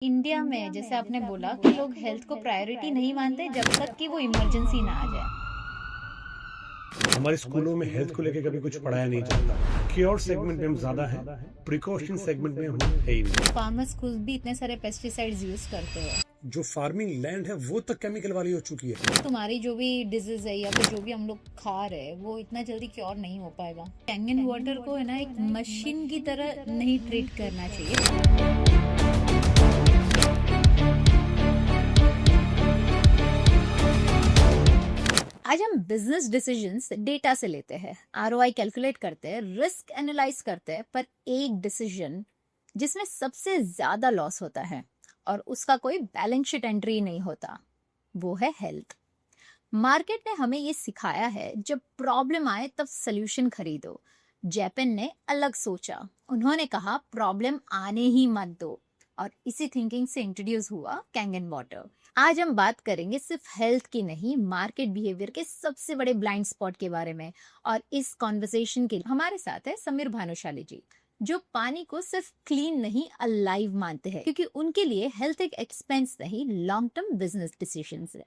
India में जैसे आपने बोला कि लोग हेल्थ को प्रायोरिटी नहीं मानते जब तक कि वो इमरजेंसी ना आ जाए। हमारे स्कूलों में हेल्थ को लेकर कभी कुछ पढ़ाया नहीं जाता। क्योर सेगमेंट में हम ज्यादा हैं, प्रिकॉशन सेगमेंट में हम है ही नहीं। फार्मर स्कूल भी इतने सारे पेस्टिसाइड्स यूज करते हैं। जो फार्मिंग लैंड है वो तक केमिकल वाली हो चुकी है। तुम्हारी जो भी डिजीज है या फिर जो भी हम लोग खा रहे हैं वो इतना जल्दी क्योर नहीं हो पाएगा। कैंगन वाटर को है ना एक मशीन की तरह नहीं ट्रीट करना चाहिए। आज हम बिजनेस डिसीजंस डेटा से लेते हैं, आरओआई कैलकुलेट करते हैं, रिस्क एनालाइज करते हैं, पर एक डिसीजन जिसमें सबसे ज्यादा लॉस होता है और उसका कोई बैलेंस शीट एंट्री नहीं होता, वो है हेल्थ। मार्केट ने हमें ये सिखाया है जब प्रॉब्लम आए तब सोल्यूशन खरीदो। जैपन ने अलग सोचा, उन्होंने कहा प्रॉब्लम आने ही मत दो, और इसी थिंकिंग से इंट्रोड्यूस हुआ कैंगन वाटर। आज हम बात करेंगे सिर्फ हेल्थ की नहीं, मार्केट बिहेवियर के सबसे बड़े ब्लाइंड स्पॉट के बारे में। और इस कॉन्वर्सेशन के लिए हमारे साथ है समीर भानुशाली जी, जो पानी को सिर्फ क्लीन नहीं अलाइव मानते हैं, क्योंकि उनके लिए हेल्थ एक एक्सपेंस नहीं, लॉन्ग टर्म बिजनेस डिसीजंस है।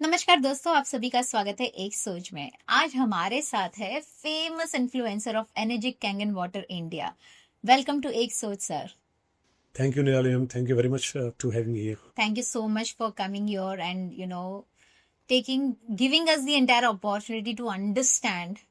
नमस्कार दोस्तों, आप सभी का स्वागत है एक सोच में। आज हमारे साथ है famous influencer of energy Kangen water India. Welcome to एक सोच sir. Thank you, Nilalim. Thank you very much to having me here. Thank you so much for coming here and giving us the entire opportunity to understand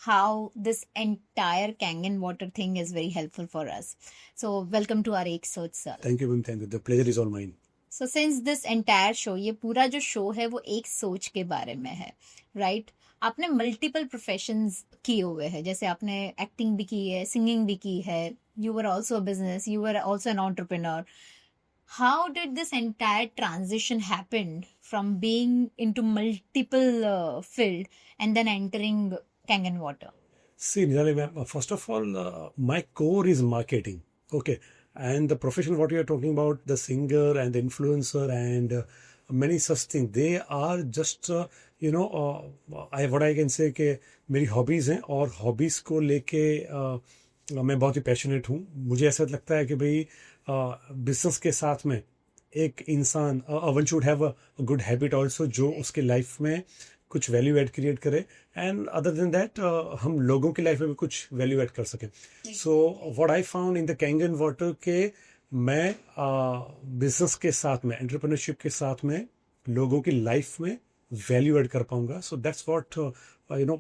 how this entire Kangen water thing is very helpful for us. So welcome to our Ek Soch sir. Thank you, thank you. The pleasure is all mine. So since this entire show, ये पूरा जो show है वो एक सोच के बारे में है, राइट? आपने मल्टीपल प्रोफेशंस किए हुए हैं, जैसे आपने एक्टिंग भी की है, सिंगिंग भी की है, you were also a business, you were also an entrepreneur. How did this entire transition happen from being into multiple field and then entering Kangen water? See, Nilalim, first of all, my core is marketing. Okay. And the profession what you are talking about, the singer and the influencer and many such things, they are just what I can say कि मेरी hobbies हैं, और hobbies को लेके मैं बहुत ही passionate हूँ। मुझे ऐसा लगता है कि भाई बिजनेस के साथ में एक इंसान one should have a good habit also, जो उसके लाइफ में कुछ वैल्यू ऐड क्रिएट करे, एंड अदर देन दैट हम लोगों की लाइफ में भी कुछ वैल्यू ऐड कर सकें। So what I found in the Kangen water के मैं बिजनेस के साथ में, एंटरप्रेन्योरशिप के साथ में लोगों की लाइफ में वैल्यू ऐड कर पाऊंगा। So that's what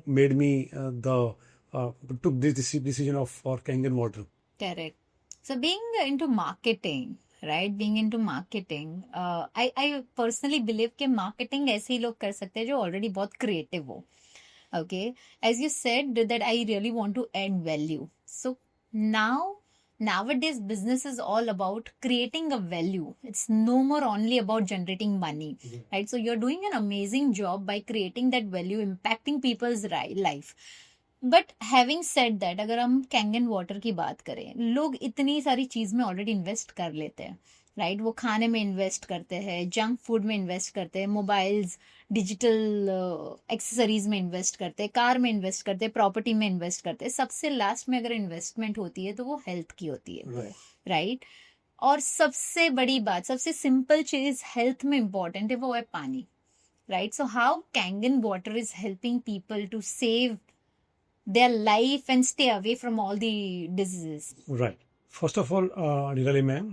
made me the took this decision of for Kangen water. Correct. So being into marketing, right? Being into marketing, I personally believe कि marketing ऐसे ही लोग कर सकते हैं जो already बहुत creative हो. Okay, as you said that I really want to add value. So nowadays business is all about creating a value. It's no more only about generating money, right? So you're doing an amazing job by creating that value, impacting people's life. But having said that, अगर हम Kangen water की बात करें, लोग इतनी सारी चीज में ऑलरेडी इन्वेस्ट कर लेते हैं, राइट? वो खाने में इन्वेस्ट करते हैं, जंक फूड में इन्वेस्ट करते हैं, मोबाइल्स, डिजिटल एक्सेसरीज में इन्वेस्ट करते हैं, कार में इन्वेस्ट करते हैं, प्रॉपर्टी में इन्वेस्ट करते हैं। सबसे लास्ट में अगर इन्वेस्टमेंट होती है तो वो हेल्थ की होती है, राइट? और सबसे बड़ी बात, सबसे सिंपल चीज हेल्थ में इंपॉर्टेंट है, वो है पानी, right? So how Kangen water is helping people to save their life and stay away from all the diseases. Right. First of all, Nirali ma'am,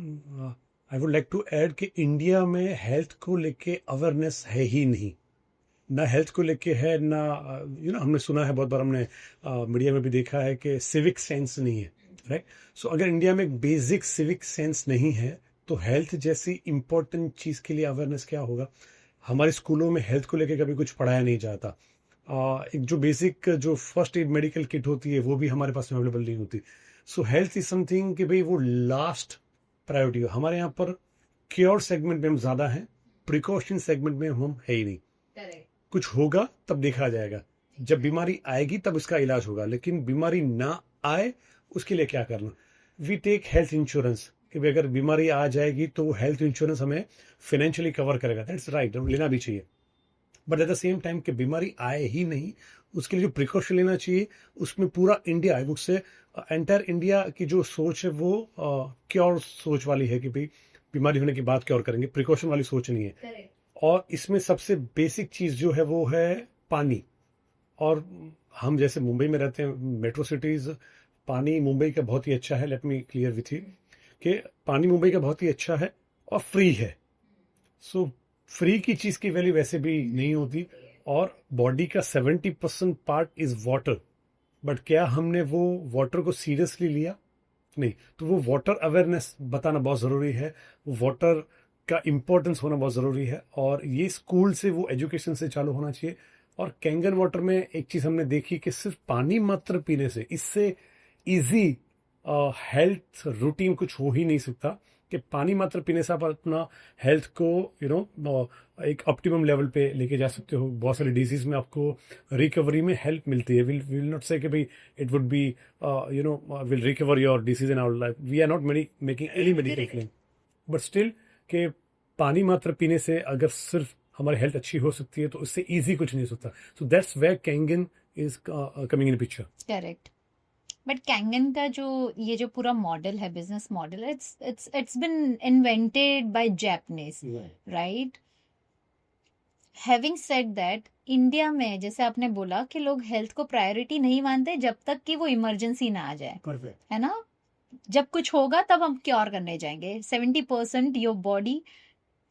I would like to add कि India में health को लेके awareness है ही नहीं। ना health को लेके है, ना हमने सुना है बहुत बार, हमने मीडिया में भी देखा है कि सिविक सेंस नहीं है, राइट? सो अगर इंडिया में एक बेसिक सिविक सेंस नहीं है तो हेल्थ जैसी इंपॉर्टेंट चीज के लिए अवेयरनेस क्या होगा? हमारे स्कूलों में हेल्थ को लेके कभी कुछ पढ़ाया नहीं जाता। एक जो बेसिक जो फर्स्ट एड मेडिकल किट होती है वो भी हमारे पास में अवेलेबल नहीं होती। सो हेल्थ इज समथिंग कि भाई वो लास्ट प्रायोरिटी हो। हमारे यहाँ पर क्योर सेगमेंट में हम ज्यादा हैं, प्रिकॉशन सेगमेंट में हम है ही नहीं। कुछ होगा तब देखा जाएगा, जब बीमारी आएगी तब उसका इलाज होगा, लेकिन बीमारी ना आए उसके लिए क्या करना। वी टेक हेल्थ इंश्योरेंस कि भाई अगर बीमारी आ जाएगी तो हेल्थ इंश्योरेंस हमें फाइनेंशियली कवर करेगा, दैट्स राइट, लेना भी चाहिए। But at the same time कि बीमारी आए ही नहीं, उसके लिए जो प्रिकॉशन लेना चाहिए, उसमें पूरा India, I would say entire India की जो सोच है वो क्योर सोच वाली है कि भाई बीमारी होने के बाद क्योर करेंगे, प्रिकॉशन वाली सोच नहीं है। Correct. और इसमें सबसे बेसिक चीज जो है वो है पानी। और हम जैसे मुंबई में रहते हैं, मेट्रो सिटीज, पानी मुंबई का बहुत ही अच्छा है, let me clear with you कि पानी मुंबई का बहुत ही अच्छा है और फ्री है। सो फ्री की चीज की वैल्यू वैसे भी नहीं होती। और बॉडी का 70% पार्ट इज वाटर, बट क्या हमने वो वाटर को सीरियसली लिया? नहीं। तो वो वाटर अवेयरनेस बताना बहुत जरूरी है, वो वाटर का इंपॉर्टेंस होना बहुत जरूरी है, और ये स्कूल से, वो एजुकेशन से चालू होना चाहिए। और कैंगन वाटर में एक चीज हमने देखी कि सिर्फ पानी मात्र पीने से, इससे इजी हेल्थ रूटीन कुछ हो ही नहीं सकता कि पानी मात्र पीने से आप अपना हेल्थ को एक ऑप्टिमम लेवल पे लेके जा सकते हो। बहुत सारे डिजीज में आपको रिकवरी में हेल्प मिलती है। विल नॉट से कि भाई it would be will recover your disease in our life, we are not making any medical claim, but still के पानी मात्र पीने से अगर सिर्फ हमारी हेल्थ अच्छी हो सकती है तो उससे इजी कुछ नहीं हो सकता। So that's where Kangen is coming in picture. Correct. But Kangen का जो ये जो पूरा मॉडल है, business model, it's been invented by Japanese, right? Having said that, India में जैसे आपने बोला कि लोग हेल्थ को प्रायोरिटी नहीं मानते जब तक कि वो इमरजेंसी ना आ जाए, है ना? जब कुछ होगा तब हम क्योर करने जाएंगे। 70% your body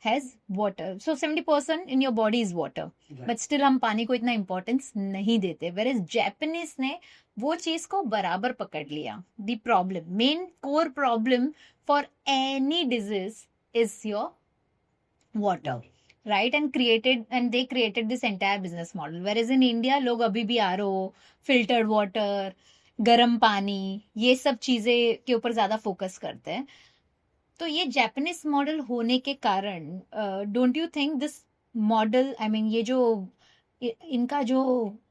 has water, so 70% in your body is water, but still हम पानी को इतना इंपॉर्टेंस नहीं देते। वेयर जापानीज ने वो चीज को बराबर पकड़ लिया। The problem, main core problem for any disease is your water, right? And they created this entire business model, whereas in India लोग अभी भी RO, filtered water, गर्म पानी, ये सब चीजें के ऊपर ज्यादा फोकस करते हैं। तो ये जापानीज मॉडल होने के कारण, don't you think this model, I mean ये जो इनका जो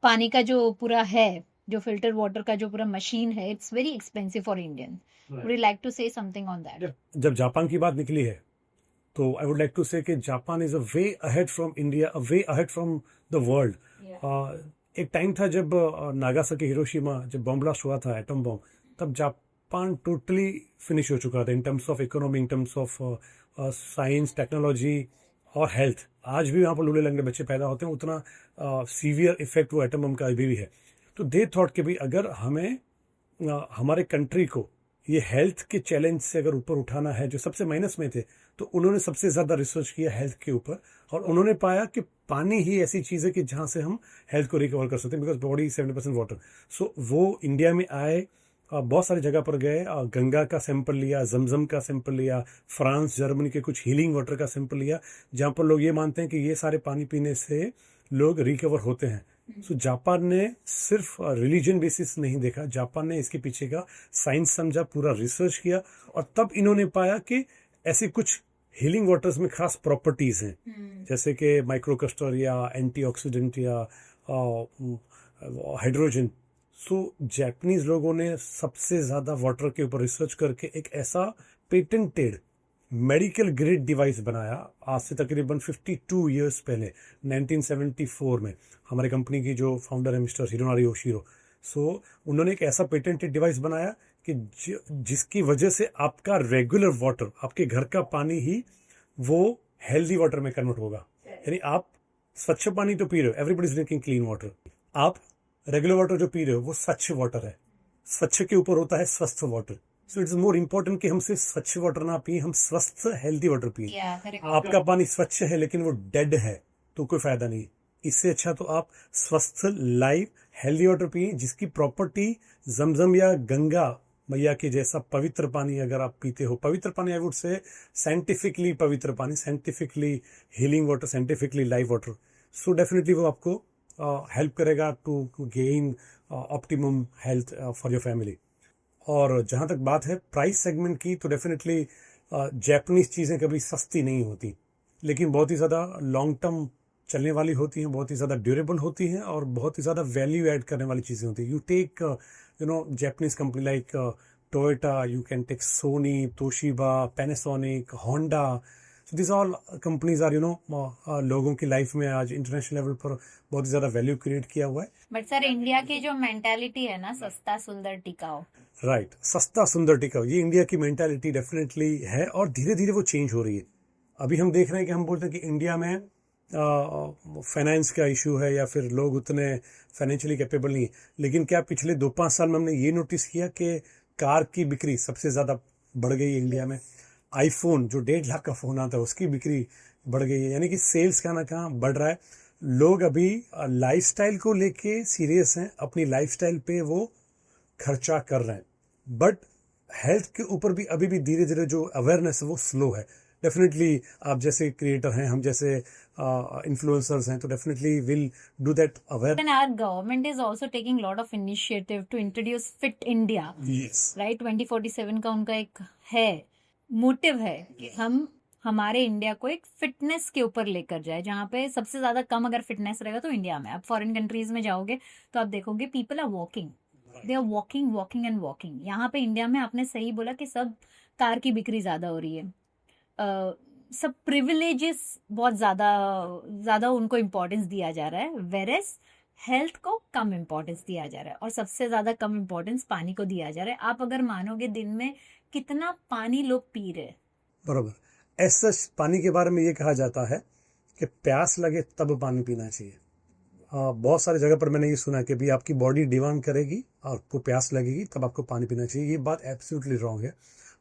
पानी का जो पूरा है, जो फिल्टर वाटर का जो पूरा मशीन है, it's very expensive for Indian. Would you like to say something on that? जब जापान की बात निकली है तो आई वुड लाइक टू से कि Japan is a way ahead from India, a way ahead from the world. एक टाइम था जब नागासाकी, हिरोशिमा, जब बॉम्ब ब्लास्ट हुआ था, एटम बॉम्ब, तब जापान टोटली फिनिश हो चुका था in terms of economy, in terms of science, technology और हेल्थ। आज भी वहाँ पर लूले लंगड़े बच्चे पैदा होते हैं, उतना सीवियर इफेक्ट वो एटम बम का अभी भी है। तो दे थॉट कि भाई अगर हमें हमारे कंट्री को ये हेल्थ के चैलेंज से अगर ऊपर उठाना है, जो सबसे माइनस में थे, तो उन्होंने सबसे ज्यादा रिसर्च किया हेल्थ के ऊपर, और उन्होंने पाया कि पानी ही ऐसी चीज है कि जहां से हम हेल्थ को रिकवर कर सकते हैं, बिकॉज बॉडी 70% वाटर। सो वो इंडिया में आए, बहुत सारी जगह पर गए, गंगा का सैंपल लिया, जमजम का सैंपल लिया, फ्रांस, जर्मनी के कुछ हीलिंग वाटर का सैंपल लिया, जहां पर लोग ये मानते हैं कि ये सारे पानी पीने से लोग रिकवर होते हैं। सो जापान ने सिर्फ रिलीजन बेसिस नहीं देखा, जापान ने इसके पीछे का साइंस समझा, पूरा रिसर्च किया, और तब इन्होंने पाया कि ऐसे कुछ हीलिंग वाटर्स में खास प्रॉपर्टीज हैं, जैसे कि माइक्रोकस्टर या एंटीऑक्सीडेंट या हाइड्रोजन। सो जापानीज लोगों ने सबसे ज्यादा वाटर के ऊपर रिसर्च करके एक ऐसा पेटेंटेड मेडिकल ग्रेड डिवाइस बनाया, आज से तकरीबन 52 इयर्स पहले, 1974 में। हमारे कंपनी की जो फाउंडर है मिस्टर हिरोनारी ओशिरो, सो उन्होंने एक ऐसा पेटेंटेड डिवाइस बनाया कि जिसकी वजह से आपका रेगुलर वाटर, आपके घर का पानी ही वो हेल्दी वाटर में कन्वर्ट होगा। यानी आप स्वच्छ पानी तो पी रहे हो, everybody is drinking clean water, आप रेगुलर वाटर जो पी रहे हो वो स्वच्छ वाटर है। स्वच्छ के ऊपर होता है स्वस्थ water. So it's more important कि हम सिर्फ स्वच्छ वाटर ना पिए, हम स्वस्थ हेल्दी वाटर पिए। आपका पानी स्वच्छ है लेकिन वो डेड है तो कोई फायदा नहीं। इससे अच्छा तो आप स्वस्थ लाइव हेल्दी वाटर पिए, जिसकी प्रॉपर्टी जमजम या गंगा मैया के जैसा पवित्र पानी अगर आप पीते हो, पवित्र पानी, आई वुड से साइंटिफिकली पवित्र पानी, scientifically healing water, scientifically live water, so definitely वो आपको हेल्प करेगा to gain optimum health for your family. और जहां तक बात है प्राइस सेगमेंट की, तो डेफिनेटली जापानीज चीजें कभी सस्ती नहीं होती, लेकिन बहुत ही ज्यादा लॉन्ग टर्म चलने वाली होती हैं, बहुत ही ज्यादा ड्यूरेबल होती हैं, और बहुत ही ज्यादा वैल्यू ऐड करने वाली चीजें होती हैं। You take Japanese company like Toyota, you can take Sony, Toshiba, Panasonic, Honda. So these all companies are, लोगों की लाइफ में आज इंटरनेशनल लेवल पर बहुत ज़्यादा वैल्यू क्रिएट किया हुआ है. बट सर इंडिया की जो मेंटालिटी है ना, सस्ता सुंदर टिकाऊ. राइट, सस्ता सुंदर टिकाऊ, ये इंडिया की मेंटालिटी डेफिनेटली है और धीरे धीरे वो चेंज हो रही है. अभी हम देख रहे हैं कि हम बोलते हैं कि इंडिया में फाइनेंस का इशू है या फिर लोग उतने फाइनेंशियली कैपेबल नहीं है. लेकिन क्या पिछले 2-5 साल में हमने ये नोटिस किया कि कार की बिक्री सबसे ज़्यादा बढ़ गई है इंडिया में. आईफोन जो 1.5 लाख का फ़ोन आता है उसकी बिक्री बढ़ गई है. यानी कि सेल्स का ना कहाँ बढ़ रहा है. लोग अभी लाइफस्टाइल को लेके सीरियस हैं, अपनी लाइफस्टाइल पे वो खर्चा कर रहे हैं. बट हेल्थ के ऊपर भी अभी भी धीरे धीरे जो अवेयरनेस है वो स्लो है. डेफिनेटली आप जैसे क्रिएटर हैं, हम जैसे इन्फ्लुएंसर्स हैं, तो definitely will do that aware. And our government is also taking lot of initiative to introduce Fit India. Yes. Right, 2047 का उनका एक है मोटिव है कि हम हमारे इंडिया को एक फिटनेस के ऊपर लेकर जाए, जहाँ पे सबसे ज्यादा कम अगर फिटनेस रहेगा तो इंडिया में. आप फॉरेन कंट्रीज में जाओगे तो आप देखोगे people are walking, they are walking walking and walking. यहाँ पे इंडिया में आपने सही बोला कि सब कार की बिक्री ज्यादा हो रही है. सब प्रिविलेजेस बहुत ज्यादा उनको इम्पोर्टेंस दिया जा रहा है, वेरेस हेल्थ को कम इम्पोर्टेंस दिया जा रहा है. और सबसे ज्यादा कम इम्पोर्टेंस पानी को दिया जा रहा है. आप अगर मानोगे दिन में कितना पानी लोग पी रहे. बराबर. ऐसा पानी के बारे में ये कहा जाता है कि प्यास लगे तब पानी पीना चाहिए. बहुत सारी जगह पर मैंने ये सुना कि भी आपकी बॉडी डिमांड करेगी, आपको प्यास लगेगी तब आपको पानी पीना चाहिए. ये बात एब्सोल्युटली रॉन्ग है.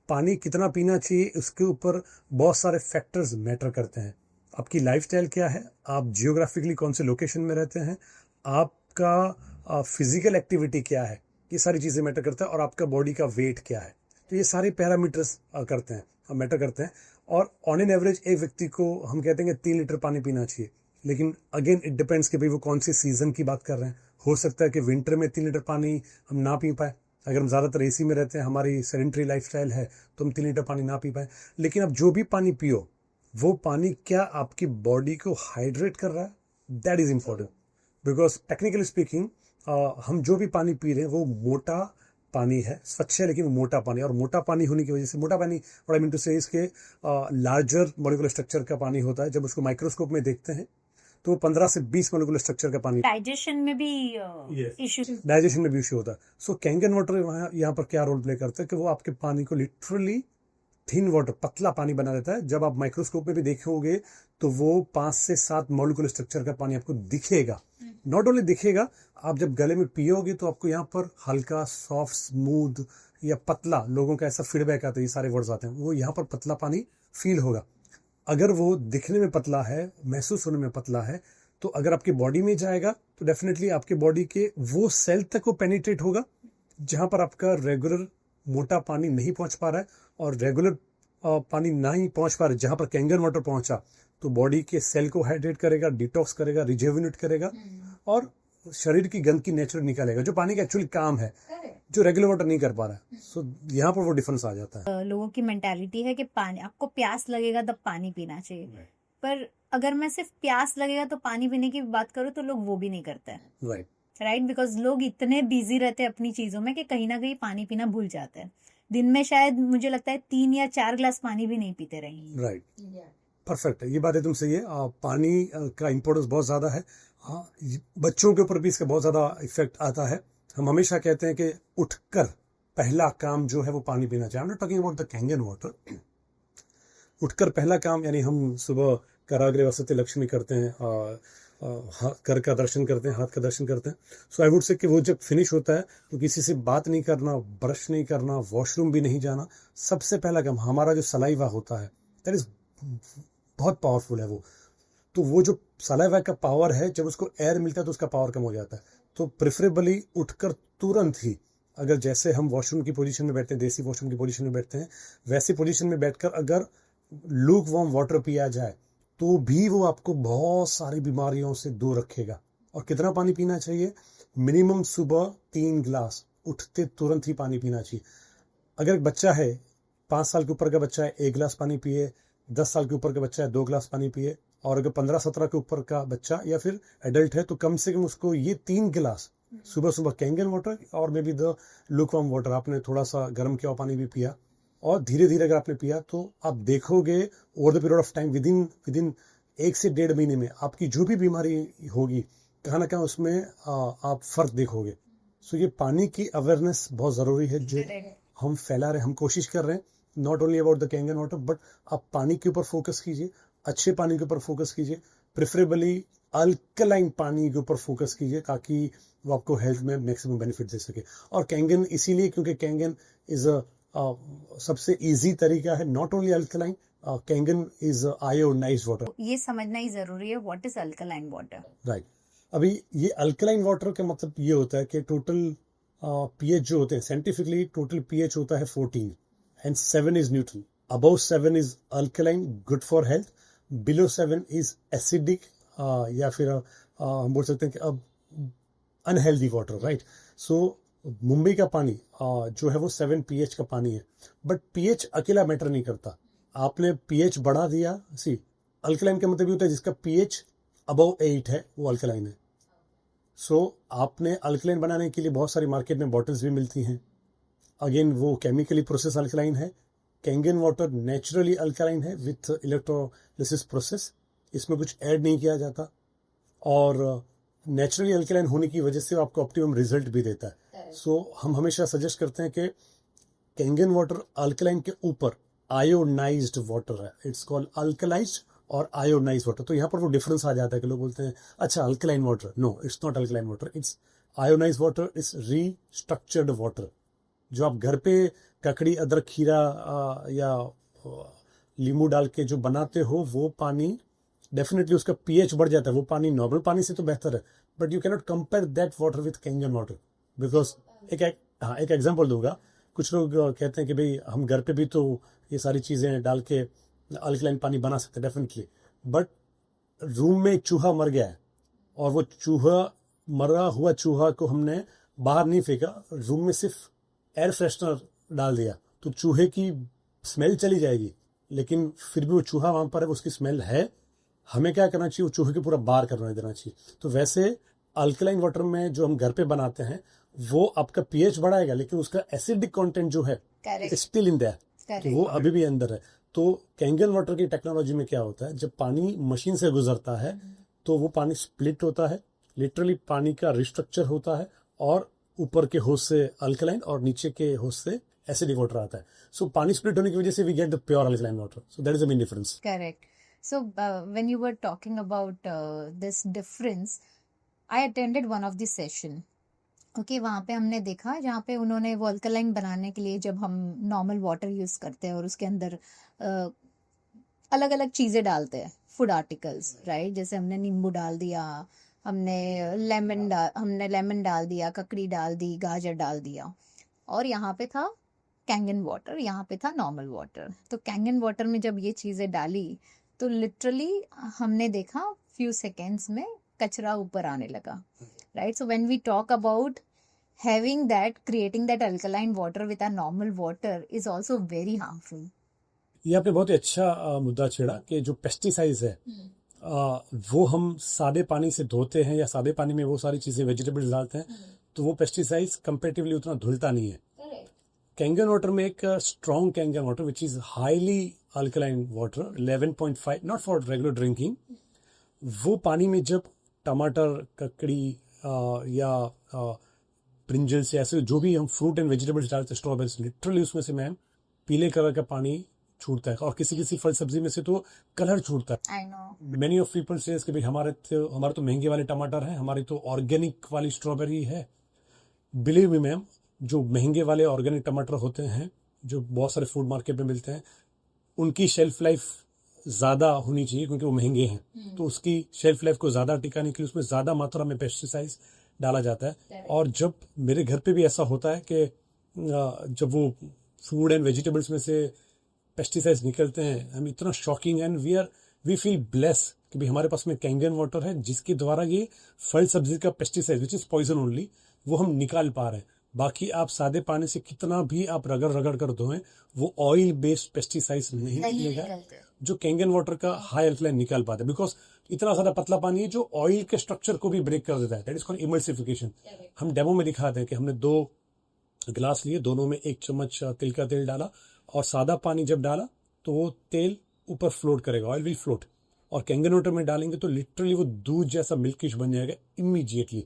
पानी कितना पीना चाहिए उसके ऊपर बहुत सारे फैक्टर्स मैटर करते हैं. आपकी लाइफस्टाइल क्या है, आप जियोग्राफिकली कौन से लोकेशन में रहते हैं, आपका फिजिकल एक्टिविटी क्या है, ये सारी चीज़ें मैटर करता है. और आपका बॉडी का वेट क्या है, तो ये सारे पैरामीटर्स करते हैं, मैटर करते हैं. और ऑन एन एवरेज एक व्यक्ति को हम कहते हैं कि 3 लीटर पानी पीना चाहिए. लेकिन अगेन इट डिपेंड्स कि भाई वो कौन सी सीजन की बात कर रहे हैं. हो सकता है कि विंटर में 3 लीटर पानी हम ना पी पाए. अगर हम ज़्यादातर एसी में रहते हैं, हमारी सेडेंटरी लाइफस्टाइल है, तो हम 3 लीटर पानी ना पी पाए. लेकिन अब जो भी पानी पियो, वो पानी क्या आपकी बॉडी को हाइड्रेट कर रहा है, that is important. Because technically speaking हम जो भी पानी पी रहे हैं वो मोटा पानी है, स्वच्छ है लेकिन मोटा पानी. और मोटा पानी होने की वजह से, मोटा पानी व्हाट आई मीन टू से, इसके लार्जर मॉलिक्यूलर स्ट्रक्चर का पानी होता है. जब उसको माइक्रोस्कोप में देखते हैं तो 15 से 20 मॉलिक्यूलर स्ट्रक्चर का पानी. डाइजेशन में भी इश्यू डाइजेशन में भी इश्यू होता है. सो कैंगन वाटर यहाँ पर क्या रोल प्ले करता है कि वो आपके पानी को लिटरली थिन वाटर, पतला पानी बना देता है. जब आप माइक्रोस्कोप में भी देखोगे तो वो 5 से 7 मॉलिक्यूलर स्ट्रक्चर का पानी आपको दिखेगा. नॉट ओनली दिखेगा, आप जब गले में पियोगे तो आपको यहाँ पर हल्का, सॉफ्ट, स्मूथ या पतला, लोगों का ऐसा फीडबैक आता है, ये सारे वर्ड्स आते हैं, वो यहाँ पर पतला पानी फील होगा. अगर वो दिखने में पतला है, महसूस होने में पतला है, तो अगर आपकी बॉडी में जाएगा तो डेफिनेटली आपके बॉडी के वो सेल तक वो पेनिट्रेट होगा जहां पर आपका रेगुलर मोटा पानी नहीं पहुंच पा रहा है. और रेगुलर पानी नहीं पहुंच पा रहा है, जहां पर कैंगन वाटर पहुंचा तो बॉडी के सेल को हाइड्रेट करेगा, डिटॉक्स करेगा, रिजेविनेट करेगा और शरीर की गंद की नेचर निकालेगा, जो पानी का एक्चुअली काम है, जो रेगुलर वाटर नहीं कर पा रहा है. सो यहाँ पर वो डिफरेंस आ जाता है. लोगों की मेंटालिटी है कि पानी, आपको प्यास लगेगा तब पानी पीना चाहिए. पर अगर मैं सिर्फ प्यास लगेगा तो पानी पीने की बात करूँ तो लोग वो भी नहीं करते हैं. राइट, बिकॉज लोग इतने बिजी रहते हैं अपनी चीजों में कि कहीं ना कहीं पानी पीना भूल जाते हैं. दिन में शायद मुझे लगता है 3 या 4 ग्लास पानी भी नहीं पीते रहेंगे. राइट, परफेक्ट है, ये बात एकदम सही है. पानी का इम्पोर्टेंस बहुत ज़्यादा है. बच्चों के ऊपर भी इसका बहुत ज़्यादा इफेक्ट आता है. हम हमेशा कहते हैं कि उठकर पहला काम जो है वो पानी पीना चाहिए. I am not talking about the Kangen water. उठकर पहला काम, यानी हम सुबह कराग्रे वसते लक्ष्मी करते हैं, कर का दर्शन करते हैं, हाथ का दर्शन करते हैं. सो आई वुड से कि वो जब फिनिश होता है तो किसी से बात नहीं करना, ब्रश नहीं करना, वॉशरूम भी नहीं जाना. सबसे पहला काम, हमारा जो सलाइवा होता है दैट इज बहुत पावरफुल है वो. तो वो जो सलाइवा का पावर है, जब उसको एयर मिलता है तो उसका पावर कम हो जाता है. तो प्रेफरेबली उठकर तुरंत ही, अगर जैसे हम वॉशरूम की पोजीशन में बैठते हैं, देसी वॉशरूम की पोजीशन में बैठते हैं, वैसी पोजीशन में बैठकर अगर लूक वार्म वाटर पिया जाए तो भी वो आपको बहुत सारी बीमारियों से दूर रखेगा. और कितना पानी पीना चाहिए? मिनिमम सुबह 3 ग्लास, उठते तुरंत ही पानी पीना चाहिए. अगर एक बच्चा है, 5 साल के ऊपर का बच्चा है, 1 ग्लास पानी पिए. 10 साल के ऊपर का बच्चा है, 2 ग्लास पानी पिए. और अगर 15-17 के ऊपर का बच्चा या फिर एडल्ट है तो कम से कम उसको ये 3 गिलास सुबह सुबह कैंगन वाटर और may be the lukewarm water, आपने थोड़ा सा गर्म किया हुआ पानी भी पिया और धीरे धीरे अगर आपने पिया तो आप देखोगे over the period of time, with in 1 से 1.5 महीने में आपकी जो भी बीमारी होगी कहाँ ना कहाँ उसमें आप फर्क देखोगे। सो ये पानी की अवेयरनेस बहुत जरूरी है जो हम फैला रहे, हम कोशिश कर रहे हैं not only about the Kangen water, but आप पानी के ऊपर फोकस कीजिए, अच्छे पानी के ऊपर फोकस कीजिए, प्रेफरेबली अल्कलाइन पानी के ऊपर फोकस कीजिए ताकि वो आपको हेल्थ में मैक्सिमम बेनिफिट दे सके। और कैंगन इसीलिए क्योंकि कैंगन इज सबसे इजी तरीका है, not only alkaline, Kangen is ionised water. ये समझना ही जरूरी है, what is alkaline water. Right. अभी ये अल्कलाइन वाटर का मतलब ये होता है कि टोटल पीएच जो होते हैं, साइंटिफिकली टोटल पीएच होता है 14 and 7 is neutral, above 7 is alkaline, good for health, below 7 is acidic, या फिर हम बोल सकते हैं कि अब अनहेल्दी वाटर, राइट। सो मुंबई का पानी जो है वो 7 पीएच का पानी है, बट पीएच अकेला मैटर नहीं करता। आपने पीएच बढ़ा दिया, सी अल्कलाइन का मतलब ये होता है जिसका पीएच अबव 8 है वो अल्कलाइन है। सो आपने अल्कलाइन बनाने के लिए बहुत सारी मार्केट में बॉटल्स भी मिलती हैं, अगेन वो केमिकली प्रोसेस अल्कलाइन है। कैंगन वाटर नेचुरली अल्कलाइन है विथ इलेक्ट्रोलिसिस प्रोसेस, इसमें कुछ ऐड नहीं किया जाता और नेचुरली अल्कलाइन होने की वजह से आपको ऑप्टिमम रिजल्ट भी देता है। सो हम हमेशा सजेस्ट करते हैं कि कैंगन वाटर अल्कलाइन के ऊपर आयोनाइज्ड वाटर है, इट्स कॉल्ड अल्कलाइज्ड और आयोनाइज्ड वाटर। तो यहाँ पर वो डिफरेंस आ जाता है कि लोग बोलते हैं अच्छा alkaline water, no it's not alkaline water, it's ionised water, it's restructured water. जो आप घर पे ककड़ी अदरक खीरा या नींबू डाल के जो बनाते हो वो पानी डेफिनेटली उसका पीएच बढ़ जाता है, वो पानी नॉर्मल पानी से तो बेहतर है, but you cannot compare that water with Kangen water because एक एग्जांपल दूंगा। कुछ लोग कहते हैं कि भाई हम घर पे भी तो ये सारी चीजें डाल के अल्कलाइन पानी बना सकते हैं, डेफिनेटली, बट रूम में एक चूहा मर गया है और वो चूहा, मरा हुआ चूहा को हमने बाहर नहीं फेंका, रूम में सिर्फ एयर फ्रेशनर डाल दिया तो चूहे की स्मेल चली जाएगी, लेकिन फिर भी वो चूहा वहां पर है, उसकी स्मेल है। हमें क्या करना चाहिए, वो चूहे को पूरा बाहर करने देना चाहिए। तो वैसे अल्कलाइन वाटर में जो हम घर पे बनाते हैं वो आपका पीएच बढ़ाएगा, लेकिन उसका एसिडिक कंटेंट जो है स्टिल इन दैट, वो अभी भी अंदर है। तो कैंगन वाटर की टेक्नोलॉजी में क्या होता है, जब पानी मशीन से गुजरता है तो वो पानी स्प्लिट होता है, लिटरली पानी का रिस्ट्रक्चर होता है और ऊपर के होस्ट से अल्कलाइन और नीचे के होस्ट से एसिडिक वाटर आता है। सो पानी स्प्लिट होने की वजह से we get the pure alkaline water, so that is the main difference. Correct. So, when you were talking about this difference, I attended one of the session. Okay, वहाँ पे हमने देखा जहाँ पे उन्होंने वो अल्कलाइन बनाने के लिए, जब हम नॉर्मल वाटर यूज करते हैं और उसके अंदर अलग अलग चीजें डालते हैं, फूड आर्टिकल्स, राइट, जैसे हमने नींबू डाल दिया, हमने लेमन डाल दिया, ककड़ी डाल दी, गाजर डाल दिया, और यहाँ पे था कैंगन वाटर, यहाँ पे था नॉर्मल वाटर। तो कैंगन वाटर में जब ये चीजें डाली तो लिटरली हमने देखा फ्यू सेकेंड्स में कचरा ऊपर आने लगा, right. So when we talk about having that, creating that alkaline water with a normal water is also very harmful. ये आपने बहुत ही अच्छा मुद्दा छेड़ा कि जो पेस्टिसाइड्स है वो हम सादे पानी से धोते हैं या सादे पानी में वो सारी चीजें वेजिटेबल्स डालते हैं तो वो पेस्टिसाइड्स कंपैरेटिवली उतना धुलता नहीं है। कैंगन वाटर में एक strong Kangen water which is highly alkaline water 11.5, not for regular drinking, वो पानी में जब टमाटर, ककड़ी या ब्रिंजल से ऐसे जो भी हम फ्रूट एंड वेजिटेबल्स डालते हैं, स्ट्रॉबेरीज, लिटरली उसमें से मैम पीले कलर का पानी छूटता है और किसी किसी फल सब्जी में से तो कलर छूटता है। I know. Many of people says कि भाई हमारे तो महंगे वाले टमाटर हैं, हमारी तो ऑर्गेनिक वाली स्ट्रॉबेरी है। बिलीव मी मैम, जो महंगे वाले ऑर्गेनिक टमाटर होते हैं जो बहुत सारे फूड मार्केट में मिलते हैं, उनकी शेल्फ लाइफ ज्यादा होनी चाहिए क्योंकि वो महंगे हैं, तो उसकी शेल्फ लाइफ को ज्यादा टिकाने के लिए उसमें ज्यादा मात्रा में पेस्टिसाइड्स डाला जाता है। और जब मेरे घर पे भी ऐसा होता है कि जब वो फूड एंड वेजिटेबल्स में से पेस्टिसाइड्स निकलते हैं, हम इतना shocking and we feel bless कि भाई हमारे पास में कैंगन वाटर है जिसके द्वारा ये फल सब्जी का pesticide which is poison only वो हम निकाल पा रहे हैं। बाकी आप सादे पानी से कितना भी आप रगड़ रगड़ कर धोएं, वो ऑयल बेस्ड पेस्टिसाइड्स नहीं निकलेगा जो कैंगन वाटर का हाई अल्कलाइन निकाल पाता है। बिकॉज इतना ज्यादा पतला पानी है जो ऑयल के स्ट्रक्चर को भी ब्रेक कर देता है, दैट इज कॉल्ड इमल्सिफिकेशन। हम डेमो में दिखाते हैं कि हमने 2 गिलास लिए, दोनों में 1 चम्मच तिल का तेल डाला और सादा पानी जब डाला तो वो तेल ऊपर फ्लोट करेगा, ऑयल विल फ्लोट। और कैंगन वाटर में डालेंगे तो लिटरली वो दूध जैसा मिल्किश बन जाएगा immediately.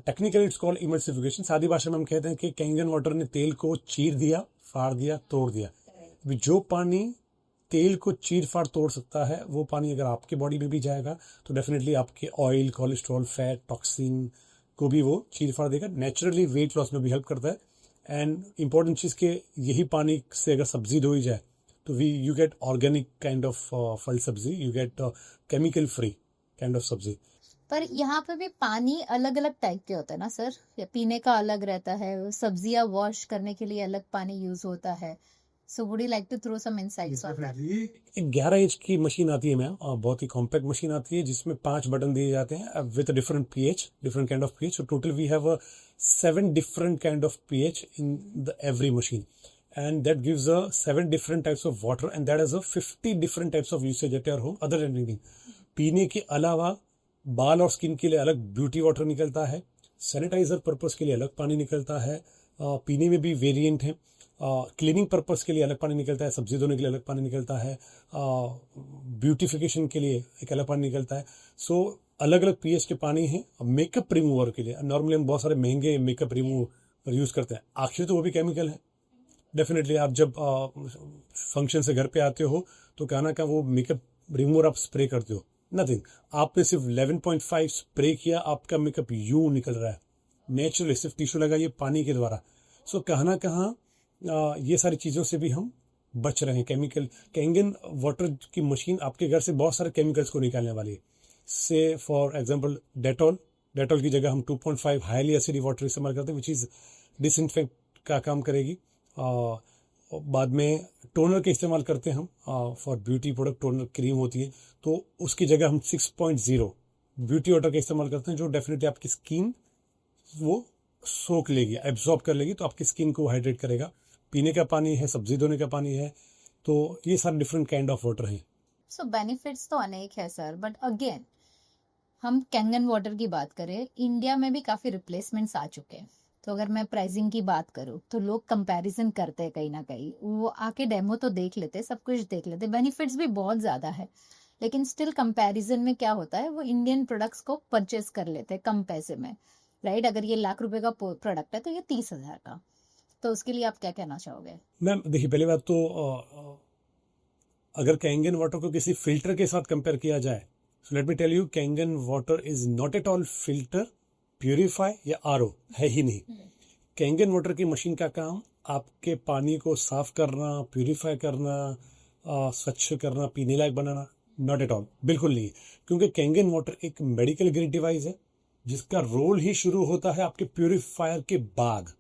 Technically it's called emulsification. सादी भाषा में हम कहते हैं कि कैंगन वाटर ने तेल को चीर दिया, फाड़ दिया, तोड़ दिया। अभी जो पानी तेल को चीर फाड़ तोड़ सकता है वो पानी अगर आपके बॉडी में भी जाएगा तो डेफिनेटली आपके ऑयल, कोलेस्ट्रॉल, फैट, टॉक्सिन को भी वो चीर फाड़ देगा। नेचुरली वेट लॉस में भी हेल्प करता है। एंड इंपॉर्टेंट चीज के यही पानी से अगर सब्जी धोई जाए तो you get organic kind of फल सब्जी, you get chemical free kind of सब्जी। पर यहाँ पे भी पानी अलग अलग टाइप के होते हैं ना सर, या पीने का अलग रहता है, सब्जियां वॉश करने के लिए अलग पानी यूज होता है। So would you like to throw some insights on that? एक 11 इंच की मशीन आती है मैम, बहुत ही कॉम्पैक्ट मशीन आती है जिसमें 5 बटन दिए जाते हैं with different pH, different kind of pH. Total we have 7 different kind of pH in the every machine and that gives 7 different types of water and that has 50 different types of usage at your home other than drinking। पीने के अलावा बाल और skin के लिए अलग beauty water निकलता है, सैनिटाइजर पर्पस के लिए अलग पानी निकलता है, पीने में भी वेरिएंट है, क्लीनिंग पर्पस के लिए अलग पानी निकलता है, सब्जी धोने के लिए अलग पानी निकलता है, ब्यूटिफिकेशन के लिए एक अलग पानी निकलता है। सो अलग अलग पीएच के पानी है। मेकअप रिमूवर के लिए नॉर्मली हम बहुत सारे महंगे मेकअप रिमूवर यूज करते हैं, आखिर तो वो भी केमिकल है। डेफिनेटली आप जब फंक्शन से घर पे आते हो तो कहना का वो मेकअप रिमूवर आप स्प्रे करते हो, नथिंग, आपने सिर्फ 11.5 स्प्रे किया, आपका मेकअप यूं निकल रहा है नेचुरली, सिर्फ टिश्यू लगाइए पानी के द्वारा। सो कहाँ कहाँ ये सारी चीज़ों से भी हम बच रहे हैं। केमिकल कैंगन वाटर की मशीन आपके घर से बहुत सारे केमिकल्स को निकालने वाली है। से फॉर एग्जांपल डेटॉल की जगह हम 2.5 हाईली एसिडिक वाटर इस्तेमाल करते हैं विच इज़ डिसइंफेक्ट का काम करेगी। बाद में टोनर के इस्तेमाल करते हैं हम for beauty product, toner cream होती है तो उसकी जगह हम 6.0 ब्यूटी वाटर का इस्तेमाल करते हैं जो डेफिनेटली आपकी स्किन वो सोख लेगी, एब्जॉर्ब कर लेगी, तो आपकी स्किन को हाइड्रेट करेगा। पीने का पानी है, सब्जी धोने का पानी है, तो ये सारे डिफरेंट काइंड ऑफ वाटर हैं। सो बेनिफिट्स तो अनेक है सर, बट अगेन हम कैंगन वाटर की बात करें, इंडिया में भी काफी रिप्लेसमेंट्स आ चुके हैं। तो अगर मैं प्राइसिंग की बात करूं तो लोग कंपैरिजन करते हैं, कहीं ना कहीं वो आके डेमो तो देख लेते, सब कुछ देख लेते, बेनिफिट्स भी बहुत ज्यादा है, लेकिन स्टिल कंपैरिजन में क्या होता है, वो इंडियन प्रोडक्ट्स को परचेस कर लेते हैं कम पैसे में, राइट? अगर ये लाख रुपए का प्रोडक्ट है तो ये 30,000 का, तो उसके लिए आप क्या कहना चाहोगे? मैम देखिए, पहली बात तो अगर कैंगन वाटर को किसी फिल्टर के साथ कंपेयर किया जाए, so let me tell you, Kangen water is not at all filter, purify या आरओ है ही नहीं। कैंगन वाटर की मशीन का काम आपके पानी को साफ करना, प्यूरिफाई करना, स्वच्छ करना, पीने लायक बनाना, नॉट एट ऑल, बिल्कुल नहीं। क्योंकि कैंगन वाटर एक मेडिकल ग्रेड डिवाइस है जिसका रोल ही शुरू होता है आपके प्यूरिफायर के बाद।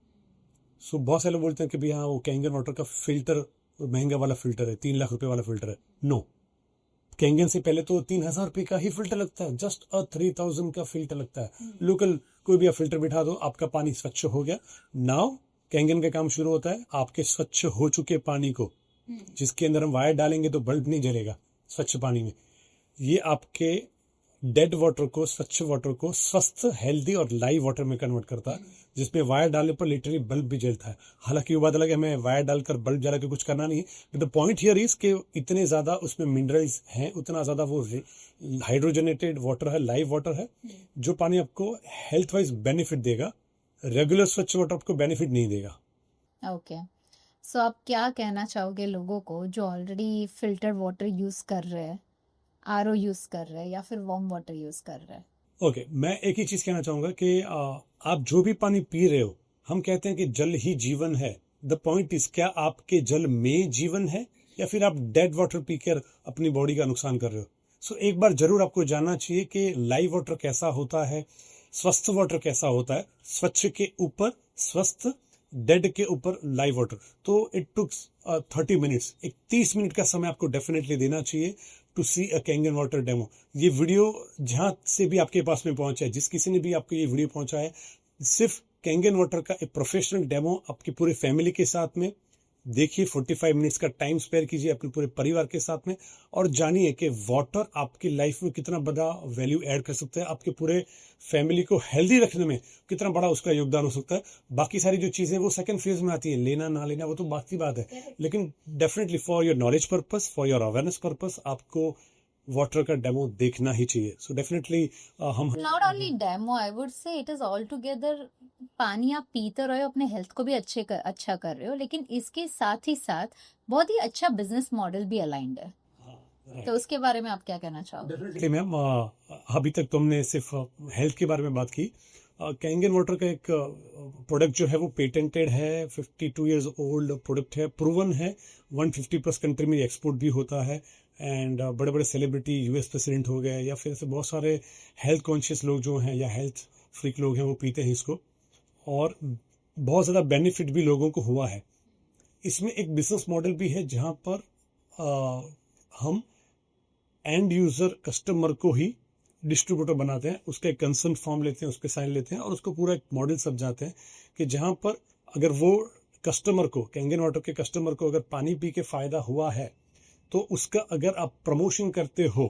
सो बहुत सारे लोग बोलते हैं कि भैया वो कैंगन वाटर का फिल्टर महंगा वाला फिल्टर है, 3 लाख रुपए वाला फिल्टर है। नो, कैंगन से पहले तो 3,000 रुपए का ही फिल्टर लगता है, जस्ट 3,000 का फिल्टर लगता है। लोकल कोई भी आप फिल्टर बिठा दो, आपका पानी स्वच्छ हो गया। नाउ कैंगन का काम शुरू होता है आपके स्वच्छ हो चुके पानी को, जिसके अंदर हम वायर डालेंगे तो बल्ब नहीं जलेगा स्वच्छ पानी में, ये आपके डेड वाटर को, स्वच्छ वाटर को स्वस्थ, हेल्दी और लाइव वाटर में कन्वर्ट करता है, जिसमें वायर डालने पर लिटरली बल्ब भी जलता है। हालांकि वो बात अलग है, हमें वायर डालकर बल्ब जला के कुछ करना नहीं, but the point here is कि इतने ज्यादा उसमें मिनरल्स हैं, उतना ज्यादा वो हाइड्रोजनेटेड वाटर है, लाइव वाटर है, जो पानी आपको हेल्थ वाइज बेनिफिट देगा। रेगुलर स्वच्छ वाटर आपको बेनिफिट नहीं देगा। ओके, सो आप क्या कहना चाहोगे लोगों को जो ऑलरेडी फिल्टर वाटर यूज कर रहे हैं, आरओ यूज कर रहे हैं या फिर वार्म वाटर यूज कर रहे हैं? ओके, मैं एक ही चीज कहना चाहूंगा कि आप जो भी पानी पी रहे हो, हम कहते हैं कि जल ही जीवन है। द पॉइंट इज, क्या आपके जल में जीवन है या फिर आप डेड वाटर पीकर अपनी बॉडी का नुकसान कर रहे हो? सो एक बार जरूर आपको जानना चाहिए कि लाइव वाटर कैसा होता है, स्वस्थ वाटर कैसा होता है। स्वच्छ के ऊपर स्वस्थ, डेड के ऊपर लाइव वाटर। तो इट टुक 30 मिनट्स, एक 30 मिनट का समय आपको डेफिनेटली देना चाहिए to see a Kangen water demo. ये वीडियो जहां से भी आपके पास में पहुंचा है, जिस किसी ने भी आपको ये वीडियो पहुंचा है, सिर्फ कैंगन वाटर का एक प्रोफेशनल डेमो आपकी पूरी फैमिली के साथ में देखिए, 45 मिनट्स का टाइम स्पेयर कीजिए अपने पूरे परिवार के साथ में, और जानिए कि वाटर आपकी लाइफ में कितना बड़ा वैल्यू ऐड कर सकता है, आपके पूरे फैमिली को हेल्दी रखने में कितना बड़ा उसका योगदान हो सकता है। बाकी सारी जो चीजें वो सेकंड फेज में आती है, लेना ना लेना वो तो बाकी बात है, लेकिन definitely for your knowledge purpose, for your awareness purpose, आपको वाटर का डेमो देखना ही चाहिए। सो डेफिनेटली हम not only demo, I would say it is all together. पानी आप पीते रहे हो, अपने हेल्थ को भी अच्छा कर रहे हो, लेकिन इसके साथ ही साथ बहुत ही अच्छा बिजनेस मॉडल भी अलाइंड है। तो उसके बारे में आप क्या कहना चाहोगे? डेफिनेटली मैम, अभी तक तुमने सिर्फ हेल्थ के बारे में बात की। कैंगन वाटर का एक प्रोडक्ट जो है वो पेटेंटेड है, 52 इयर्स ओल्ड प्रोडक्ट है, प्रूवन है, 150 प्लस कंट्री में एक्सपोर्ट भी होता है। एंड बड़े बड़े सेलिब्रिटी, यूएस प्रेसिडेंट हो गए, या फिर ऐसे बहुत सारे हेल्थ कॉन्शियस लोग जो हैं या हेल्थ फ्रीक लोग हैं वो पीते हैं इसको, और बहुत ज़्यादा बेनिफिट भी लोगों को हुआ है। इसमें एक बिजनेस मॉडल भी है जहाँ पर हम एंड यूजर कस्टमर को ही डिस्ट्रीब्यूटर बनाते हैं, उसका एक कंसर्न फॉर्म लेते हैं, उसके साइन लेते हैं, और उसको पूरा एक मॉडल समझाते हैं कि जहां पर अगर वो कस्टमर को, कैंगन वाटर के कस्टमर को अगर पानी पी के फायदा हुआ है, तो उसका अगर आप प्रमोशन करते हो,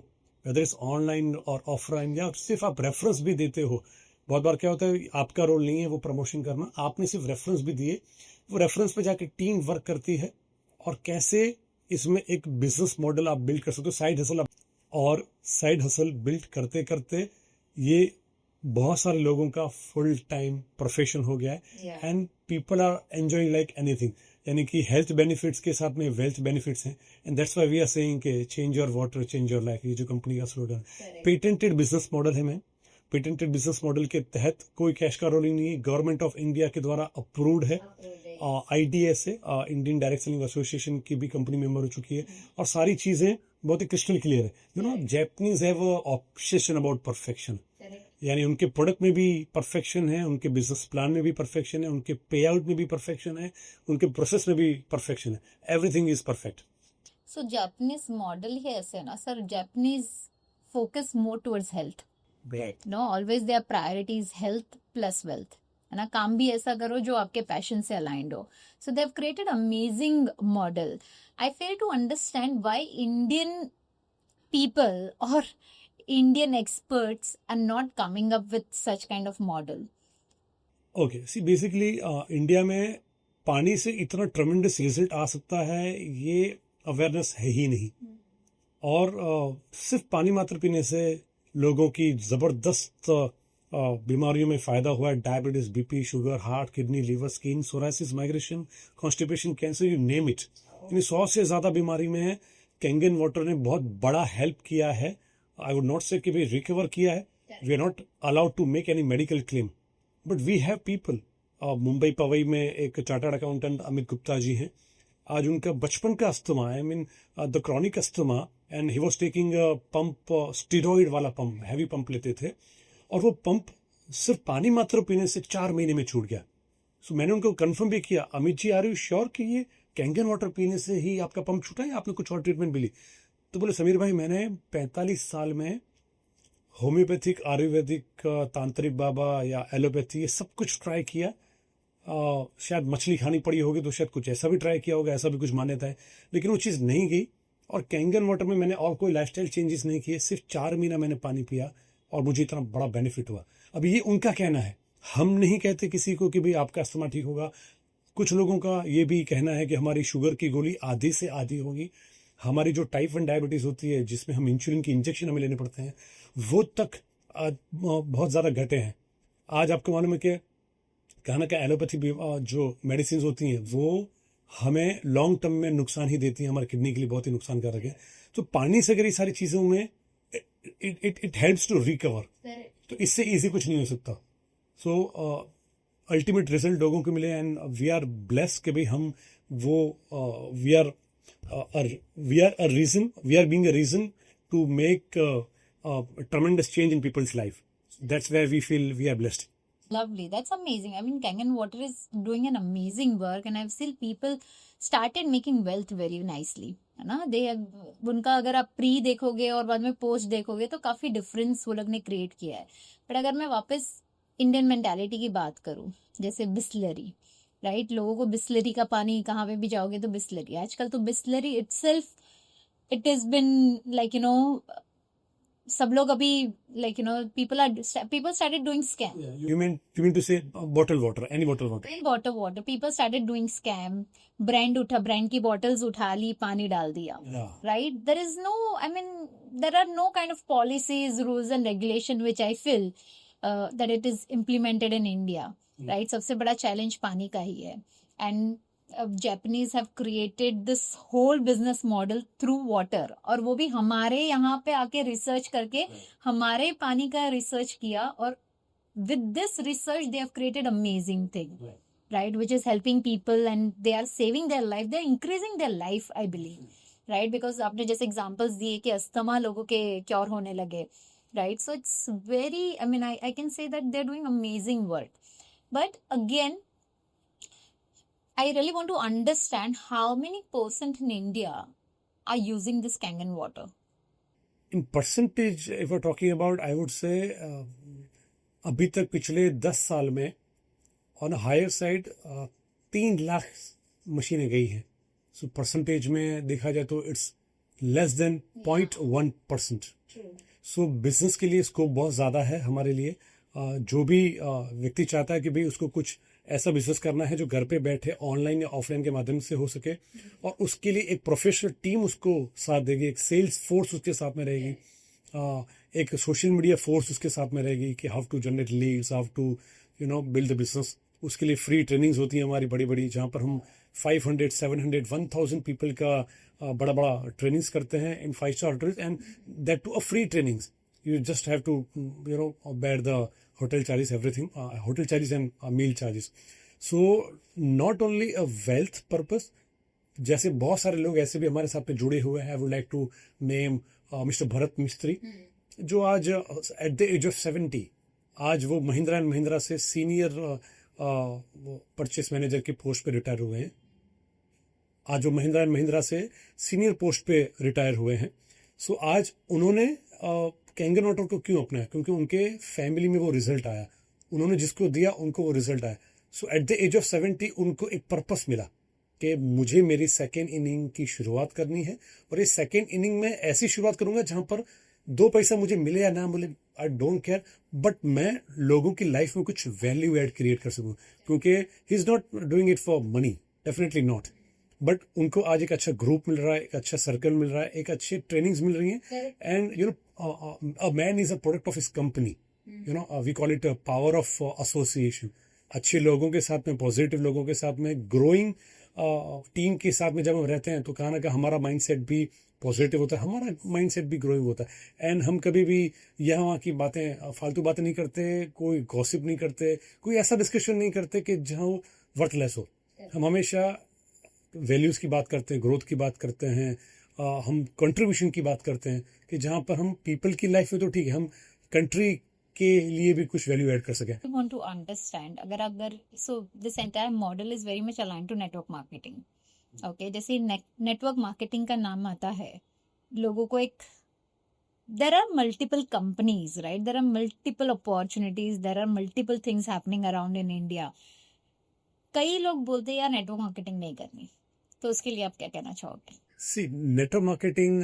वेदर इज ऑनलाइन और ऑफलाइन, या सिर्फ आप रेफरेंस भी देते हो। बहुत बार क्या होता है, आपका रोल नहीं है वो प्रमोशन करना, आपने सिर्फ रेफरेंस भी दिए, वो रेफरेंस पे जाके टीम वर्क करती है, और कैसे इसमें एक बिजनेस मॉडल आप बिल्ड कर सकते हो, साइड हसल। और साइड हसल बिल्ड करते करते ये बहुत सारे लोगों का फुल टाइम प्रोफेशन हो गया है, and people are enjoying like anything. यानी कि हेल्थ बेनिफिट्स के साथ में वेल्थ बेनिफिट्स हैं, and that's why we are saying कि change your water change your life, ये जो कंपनी का स्लोगन। पेटेंटेड बिजनेस मॉडल है मैम। पेटेंटेड बिजनेस मॉडल के तहत कोई कैश का रोलिंग नहीं है, गवर्नमेंट ऑफ इंडिया के द्वारा अप्रूव्ड है, IDS से, इंडियन डायरेक्ट सेलिंग एसोसिएशन की भी कंपनी मेंबर हो चुकी है, और सारी चीजें बहुत ही क्रिस्टल क्लियर है। You know, Japanese have obsession about perfection, यानी उनके प्रोडक्ट में भी परफेक्शन है, उनके बिजनेस प्लान में भी परफेक्शन है, उनके पे आउट में भी परफेक्शन है, उनके प्रोसेस में भी परफेक्शन है, everything is perfect. So Japanese model ही ऐसे है ना sir, Japanese focus more towards health, no always their priority is health plus wealth, है ना। काम भी ऐसा करो जो आपके पैशन से अलाइंड हो। So they have created amazing model. I fail to understand why Indian people or Indian experts are not coming up with such kind of model. Okay, see basically India में पानी से इतना tremendous result आ सकता है, ये awareness है ही नहीं। और सिर्फ पानी मात्र पीने से लोगों की जबरदस्त बीमारियों में फायदा हुआ है, diabetes, BP, sugar, heart, kidney, liver, skin, psoriasis, migration, constipation, cancer, you name it. यानी 100 से ज्यादा बीमारी में कैंगन वाटर ने बहुत बड़ा हेल्प किया है। आई वुड नॉट से कि भाई रिकवर किया है, we are not allowed to make any medical claim, but we have people. Mumbai Powai में एक चार्टर्ड अकाउंटेंट अमित गुप्ता जी हैं, आज उनका बचपन का asthma, I mean the chronic asthma, and he was taking pump, steroid वाला पंप, हैवी पंप लेते थे, और वो पंप सिर्फ पानी मात्र पीने से 4 महीने में छूट गया। सो मैंने उनको कंफर्म भी किया, Amit ji are you sure कि ये कैंगन वाटर पीने से ही आपका पंप छूटा है, आपने कुछ और ट्रीटमेंट भी ली? तो बोले, समीर भाई मैंने 45 साल में होम्योपैथिक, आयुर्वेदिक, तांत्रिक बाबा या एलोपैथी, ये सब कुछ ट्राई किया। शायद मछली खानी पड़ी होगी तो शायद कुछ ऐसा भी ट्राई किया होगा, ऐसा भी कुछ मान्यता है, लेकिन वो चीज़ नहीं गई। और कैंगन वाटर में मैंने और कोई लाइफस्टाइल चेंजेस नहीं किए, सिर्फ 4 महीना मैंने पानी पिया और मुझे इतना बड़ा बेनिफिट हुआ। अब ये उनका कहना है, हम नहीं कहते किसी को कि भाई आपका अस्थमा ठीक होगा। कुछ लोगों का ये भी कहना है कि हमारी शुगर की गोली आधी से आधी होगी, हमारी जो टाइप 1 डायबिटीज होती है जिसमें हम इंसुलिन की इंजेक्शन हमें लेने पड़ते हैं, वो तक बहुत ज़्यादा घटे हैं। आज आपको मालूम है कि कहना का एलोपैथी जो मेडिसिन होती हैं वो हमें लॉन्ग टर्म में नुकसान ही देती हैं, हमारे किडनी के लिए बहुत ही नुकसान कर रखे हैं। तो पानी से अगर ये सारी चीज़ों में इट हेल्प्स टू रिकवर, तो इससे इजी कुछ नहीं हो सकता। सो अल्टीमेट रिजल्ट लोगों को मिले, एंड वी आर ब्लेस कि भाई हम वो we are a reason, we are being a reason to make a tremendous change in people's life. That's where we feel we are blessed. Lovely, that's amazing. I mean, Kangen Water is doing an amazing work, and I've seen people started making wealth very nicely, है ना। दे उनका अगर आप pre देखोगे और बाद में post देखोगे तो काफी डिफरेंस वो लोग ने क्रिएट किया है। बट अगर मैं वापस इंडियन मेंटालिटी की बात करूं, जैसे बिस्लरी, राइट? लोगों को बिस्लरी का पानी, कहाँ पे भी जाओगे तो बिस्लरी, आजकल तो Bisleri itself, it is been like सब लोग अभी like people started doing scam. Yeah, you mean to say bottled water, any bottled water? Plain water people started doing scam. Brand की बॉटल्स उठा ली, पानी डाल दिया, Yeah. Right? There is no, I mean there are no kind of policies, rules and regulation which I feel that it is implemented in India, right? सबसे बड़ा challenge पानी का ही है. And Japanese have created this whole business model through water, और वो भी हमारे यहाँ पे आके रिसर्च करके हमारे पानी का रिसर्च किया, और with this research they have created amazing thing, right, which is helping people and they are saving their life, they are increasing their life, I believe, right? Because आपने जैसे examples दिए कि अस्थमा लोगों के cure होने लगे, right? So it's very, I mean, I can say that they're doing amazing work. But again, I really want to understand how many percent in India are using this Kangen water. In percentage, if we're talking about, I would say अभी तक पिछले 10 साल में on higher side 3 lakh मशीनें गई हैं. So percentage में देखा जाए तो it's less than 0.1%. So business के लिए स्कोप बहुत ज़्यादा है हमारे लिए. जो भी व्यक्ति चाहता है कि भाई उसको कुछ ऐसा बिजनेस करना है जो घर पे बैठे ऑनलाइन या ऑफलाइन के माध्यम से हो सके, और उसके लिए एक प्रोफेशनल टीम उसको साथ देगी, एक सेल्स फोर्स उसके साथ में रहेगी, एक सोशल मीडिया फोर्स उसके साथ में रहेगी कि how to generate leads, how to build the business. उसके लिए फ्री ट्रेनिंग्स होती हैं हमारी बड़ी बड़ी, जहाँ पर हम 500, 700, 1000 पीपल का बड़ा बड़ा ट्रेनिंग्स करते हैं in 5 star hotels, and that too a free trainings. You just have to, bear the hotel charges, everything, hotel charges and meal charges. So, not only a wealth purpose, जैसे बहुत सारे लोग ऐसे भी हमारे साथ में जुड़े हुए हैं. I would like to name mister Bharat मिस्त्री, जो आज at the age of 70, आज वो महिंद्रा एंड महिंद्रा से सीनियर परचेस मैनेजर की पोस्ट पे रिटायर हुए हैं. आज वो महिंद्रा एंड महिंद्रा से सीनियर पोस्ट पे रिटायर हुए हैं. सो आज उन्होंने कैंगन वाटर को क्यों अपनाया? क्योंकि उनके फैमिली में वो रिजल्ट आया, उन्होंने जिसको दिया उनको वो रिजल्ट आया. सो एट द एज ऑफ 70 उनको एक पर्पस मिला कि मुझे मेरी सेकेंड इनिंग की शुरुआत करनी है, और ये सेकेंड इनिंग में ऐसी शुरुआत करूंगा जहां पर 2 पैसा मुझे मिले या ना मिले, आई डोंट केयर, बट मैं लोगों की लाइफ में कुछ वैल्यू एड क्रिएट कर सकूं. क्योंकि he is not doing it for money, definitely not, but उनको आज एक अच्छा ग्रुप मिल रहा है, एक अच्छा सर्कल मिल रहा है, एक अच्छी ट्रेनिंग्स मिल रही हैं, and a man is a product of his company. We call it a power of association. अच्छे लोगों के साथ में, पॉजिटिव लोगों के साथ में, ग्रोइंग टीम के साथ में जब हम रहते हैं तो कहाँ ना कहाँ हमारा माइंडसेट भी पॉजिटिव होता है, हमारा माइंडसेट भी ग्रोइंग होता है. एंड हम कभी भी यहाँ वहाँ की बातें, फालतू बातें नहीं करते, कोई गॉसिप नहीं करते, कोई ऐसा डिस्कशन नहीं करते कि जहाँ वो वर्थलेस हो. हम हमेशा वैल्यूज की बात करते हैं, ग्रोथ की बात करते हैं, हम कंट्रीब्यूशन की बात करते हैं कि जहाँ पर हम पीपल की लाइफ में तो ठीक है, हम कंट्री के लिए भी कुछ वैल्यू ऐड कर सकें. I want to understand, अगर so this entire model is very much aligned to network marketing. Okay, जैसे नेटवर्क मार्केटिंग का नाम आता है, लोगों को एक, there are multiple companies, right? There are multiple opportunities, there are multiple things happening around in India. कई लोग बोलते हैं यार नेटवर्क मार्केटिंग नहीं करनी, तो उसके लिए आप क्या कहना चाहोगे? सी, नेटवर्क मार्केटिंग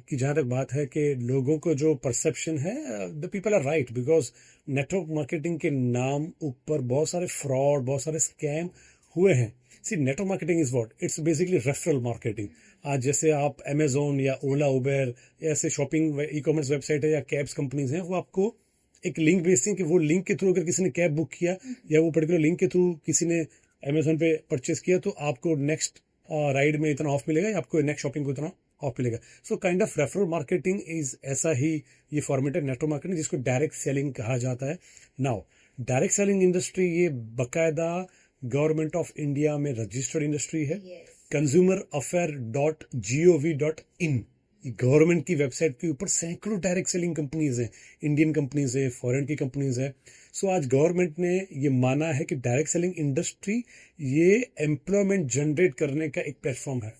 की जहाँ तक बात है कि लोगों को जो परसेप्शन है, the people are right, because network marketing के नाम ऊपर बहुत सारे फ्रॉड, बहुत सारे स्कैम हुए हैं. See, network marketing is what, it's basically referral marketing. आज जैसे आप अमेजोन या ओला, उबेर, ऐसे शॉपिंग ई कॉमर्स वेबसाइट है या कैब्स कंपनीज हैं, वो आपको एक लिंक भेजती हैं कि वो लिंक के थ्रू अगर किसी ने कैब बुक किया या वो पर्टिकुलर लिंक के थ्रू किसी ने अमेजोन पे परचेस किया तो आपको नेक्स्ट राइड में इतना ऑफ मिलेगा या आपको नेक्स्ट शॉपिंग को इतना ऑफ मिलेगा. So kind of referral marketing is ऐसा ही ये फॉर्मेट है नेटवर्क मार्केटिंग, जिसको डायरेक्ट सेलिंग कहा जाता है. नाउ डायरेक्ट सेलिंग इंडस्ट्री ये बकायदा गवर्नमेंट ऑफ इंडिया में रजिस्टर्ड इंडस्ट्री है. consumeraffair.gov.in गवर्नमेंट की वेबसाइट के ऊपर सैकड़ों डायरेक्ट सेलिंग कंपनीज हैं, इंडियन कंपनीज है, फॉरेन की कंपनीज है. सो आज गवर्नमेंट ने ये माना है कि डायरेक्ट सेलिंग इंडस्ट्री ये एम्प्लॉयमेंट जनरेट करने का एक प्लेटफॉर्म है.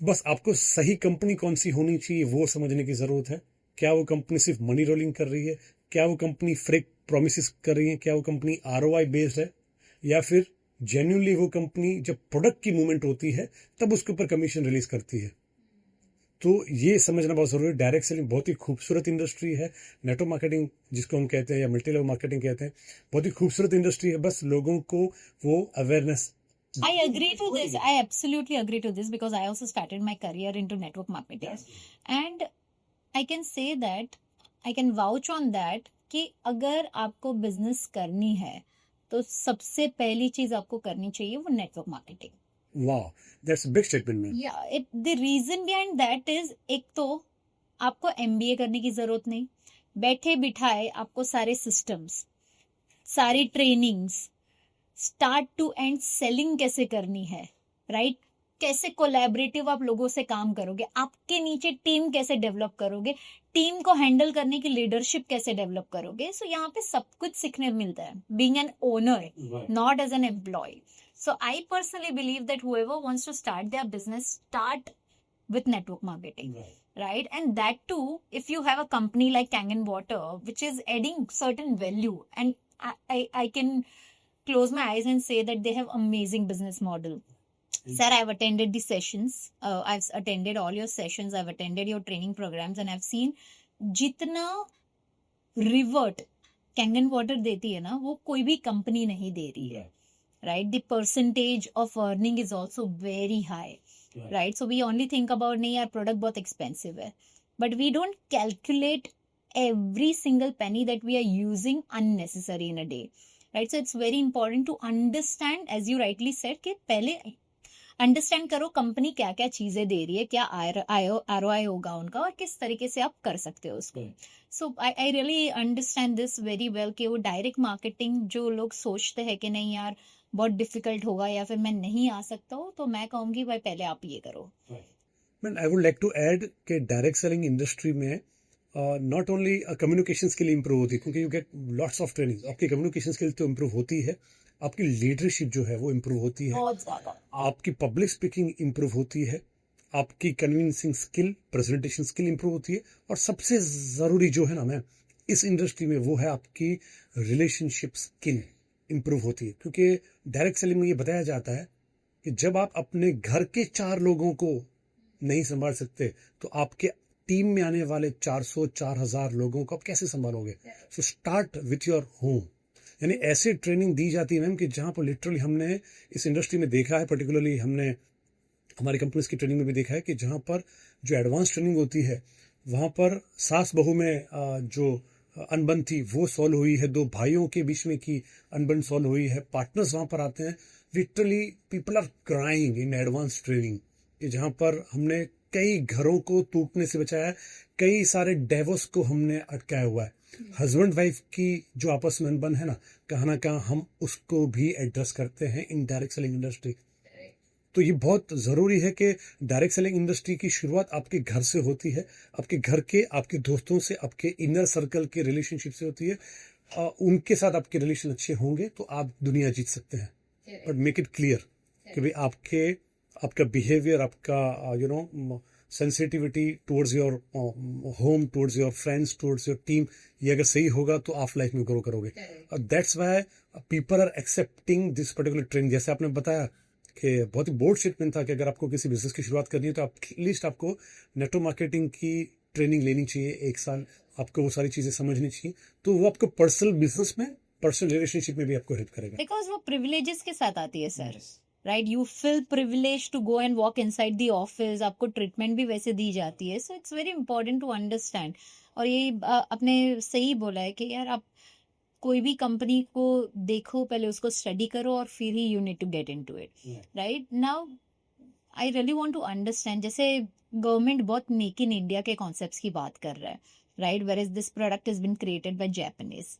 बस आपको सही कंपनी कौन सी होनी चाहिए वो समझने की जरूरत है. क्या वो कंपनी सिर्फ मनी रोलिंग कर रही है, क्या वो कंपनी फेक प्रोमिस कर रही है, क्या वो कंपनी ROI बेस्ड है, या फिर जेन्युइनली वो कंपनी जब प्रोडक्ट की मूवमेंट होती है तब उसके ऊपर कमीशन रिलीज करती है। तो ये समझना बहुत जरूरी है। डायरेक्ट सेलिंग बहुत ही खूबसूरत इंडस्ट्री है। नेटवर्क मार्केटिंग जिसको हम कहते हैं या मल्टी लेवल मार्केटिंग कहते हैं, बहुत ही खूबसूरत इंडस्ट्री है। बस लोगों को वो awareness. I agree to this. I absolutely agree to this because I also started my career into network marketing. And I can say that, I can vouch on that कि अगर आपको बिजनेस करनी है तो सबसे पहली चीज आपको करनी चाहिए वो नेटवर्क मार्केटिंग। वाह, that's big statement man. Yeah the reason behind that is, एक तो आपको एमबीए करने की जरूरत नहीं, बैठे बिठाए आपको सारे सिस्टम्स, सारी trainings, start to end selling कैसे करनी है, राइट? कैसे कोलैबोरेटिव आप लोगों से काम करोगे, आपके नीचे टीम कैसे डेवलप करोगे, टीम को हैंडल करने की लीडरशिप कैसे डेवलप करोगे। सो यहाँ पे सब कुछ सीखने मिलता है being an owner, not as an employee. So I personally believe that whoever wants to start their business, start with network marketing, right? And that too, if you have a company like Kangen Water which is adding certain value, and I can close my eyes and say that they have amazing business model. Sir, I've attended the sessions, I've attended all your sessions, I've attended your training programs, and I've seen जितना revert Kangen water देती है ना वो कोई भी company नहीं दे रही है, right? The percentage of earning is also very high, right? So we only think about नहीं यार प्रोडक्ट बहुत एक्सपेंसिव है, but we don't calculate every single penny that we are using unnecessary in a day, right? So it's very important to understand, as you rightly said, कि पहले understand करो company क्या क्या चीजें दे रही है, क्या आरओआई होगा उनका और किस तरीके से आप कर सकते हो उसको। So I really understand this very well कि वो डायरेक्ट मार्केटिंग जो लोग सोचते हैं कि नहीं यार बहुत डिफिकल्ट होगा या फिर मैं नहीं आ सकता हूँ, तो मैं कहूंगी भाई पहले आप ये करो। Man, I would like to add कि डायरेक्ट सेलिंग इंडस्ट्री में not only communication skill improve होती है, क्योंकि you get lots of training. आपकी कम्युनिकेशन स्किल तो इंप्रूव होती है, आपकी लीडरशिप जो है वो इंप्रूव होती है, बहुत ज्यादा आपकी पब्लिक स्पीकिंग इंप्रूव होती है, आपकी convincing skill, presentation skill improve होती है, और सबसे जरूरी जो है ना मैम इस इंडस्ट्री में वो है आपकी रिलेशनशिप स्किल इंप्रूव होती है। क्योंकि डायरेक्ट सेलिंग में ये बताया जाता है कि जब आप अपने घर के 4 लोगों को नहीं संभाल सकते तो आपके टीम में आने वाले 400-4000 लोगों को आप कैसे संभालोगे? So start with your home. यानी ऐसे ट्रेनिंग दी जाती है मैम कि जहां पर लिटरली हमने इस इंडस्ट्री में देखा है, पर्टिकुलरली हमने हमारी कंपनीज की ट्रेनिंग में भी देखा है कि जहां पर जो एडवांस ट्रेनिंग होती है वहां पर सास बहू में जो अनबन थी वो सॉल्व हुई है, 2 भाइयों के बीच में की अनबन सॉल्व हुई है, पार्टनर्स वहां पर आते हैं। Literally people are crying in advance training, कि जहां पर हमने कई घरों को टूटने से बचाया, कई सारे डिवोर्स को हमने अटकाया हुआ है। हस्बैंड वाइफ की जो आपस में अनबन है ना कहाँ हम उसको भी एड्रेस करते हैं इन डायरेक्ट सेलिंग इंडस्ट्री। तो ये बहुत जरूरी है कि डायरेक्ट सेलिंग इंडस्ट्री की शुरुआत आपके घर से होती है, आपके घर के, आपके दोस्तों से, आपके इनर सर्कल के रिलेशनशिप से होती है। उनके साथ आपके रिलेशन अच्छे होंगे तो आप दुनिया जीत सकते हैं। बट मेक इट क्लियर कि भाई आपका बिहेवियर, आपका sensitivity towards your home, towards your friends, towards your team, ये अगर सही होगा तो आप लाइफ में ग्रो करोगे। और that's why people are accepting this particular trend. जैसे आपने बताया कि बहुत ही बोल्ड स्टेटमेंट था कि अगर आपको किसी बिजनेस की शुरुआत करनी है तो एटलीस्ट आपको नेटवर्क मार्केटिंग की ट्रेनिंग लेनी चाहिए, 1 साल आपको वो सारी चीजें समझनी चाहिए, तो वो आपको पर्सनल बिजनेस में, पर्सनल रिलेशनशिप में भी आपको हेल्प करेगा। बिकॉज वो प्रिविलेजेस के साथ आती है sir, right? You feel privilege to go and walk inside the office, आपको ट्रीटमेंट भी वैसे दी जाती है। So it's very important to understand. और ये आपने सही बोला है कि यार आप कोई भी कंपनी को देखो, पहले उसको स्टडी करो और फिर ही you need to get into it, right? Now I really want to understand, जैसे गवर्नमेंट बहुत मेक इन इंडिया के कॉन्सेप्ट्स की बात कर रहा है, right? Where is this product is been created by Japanese.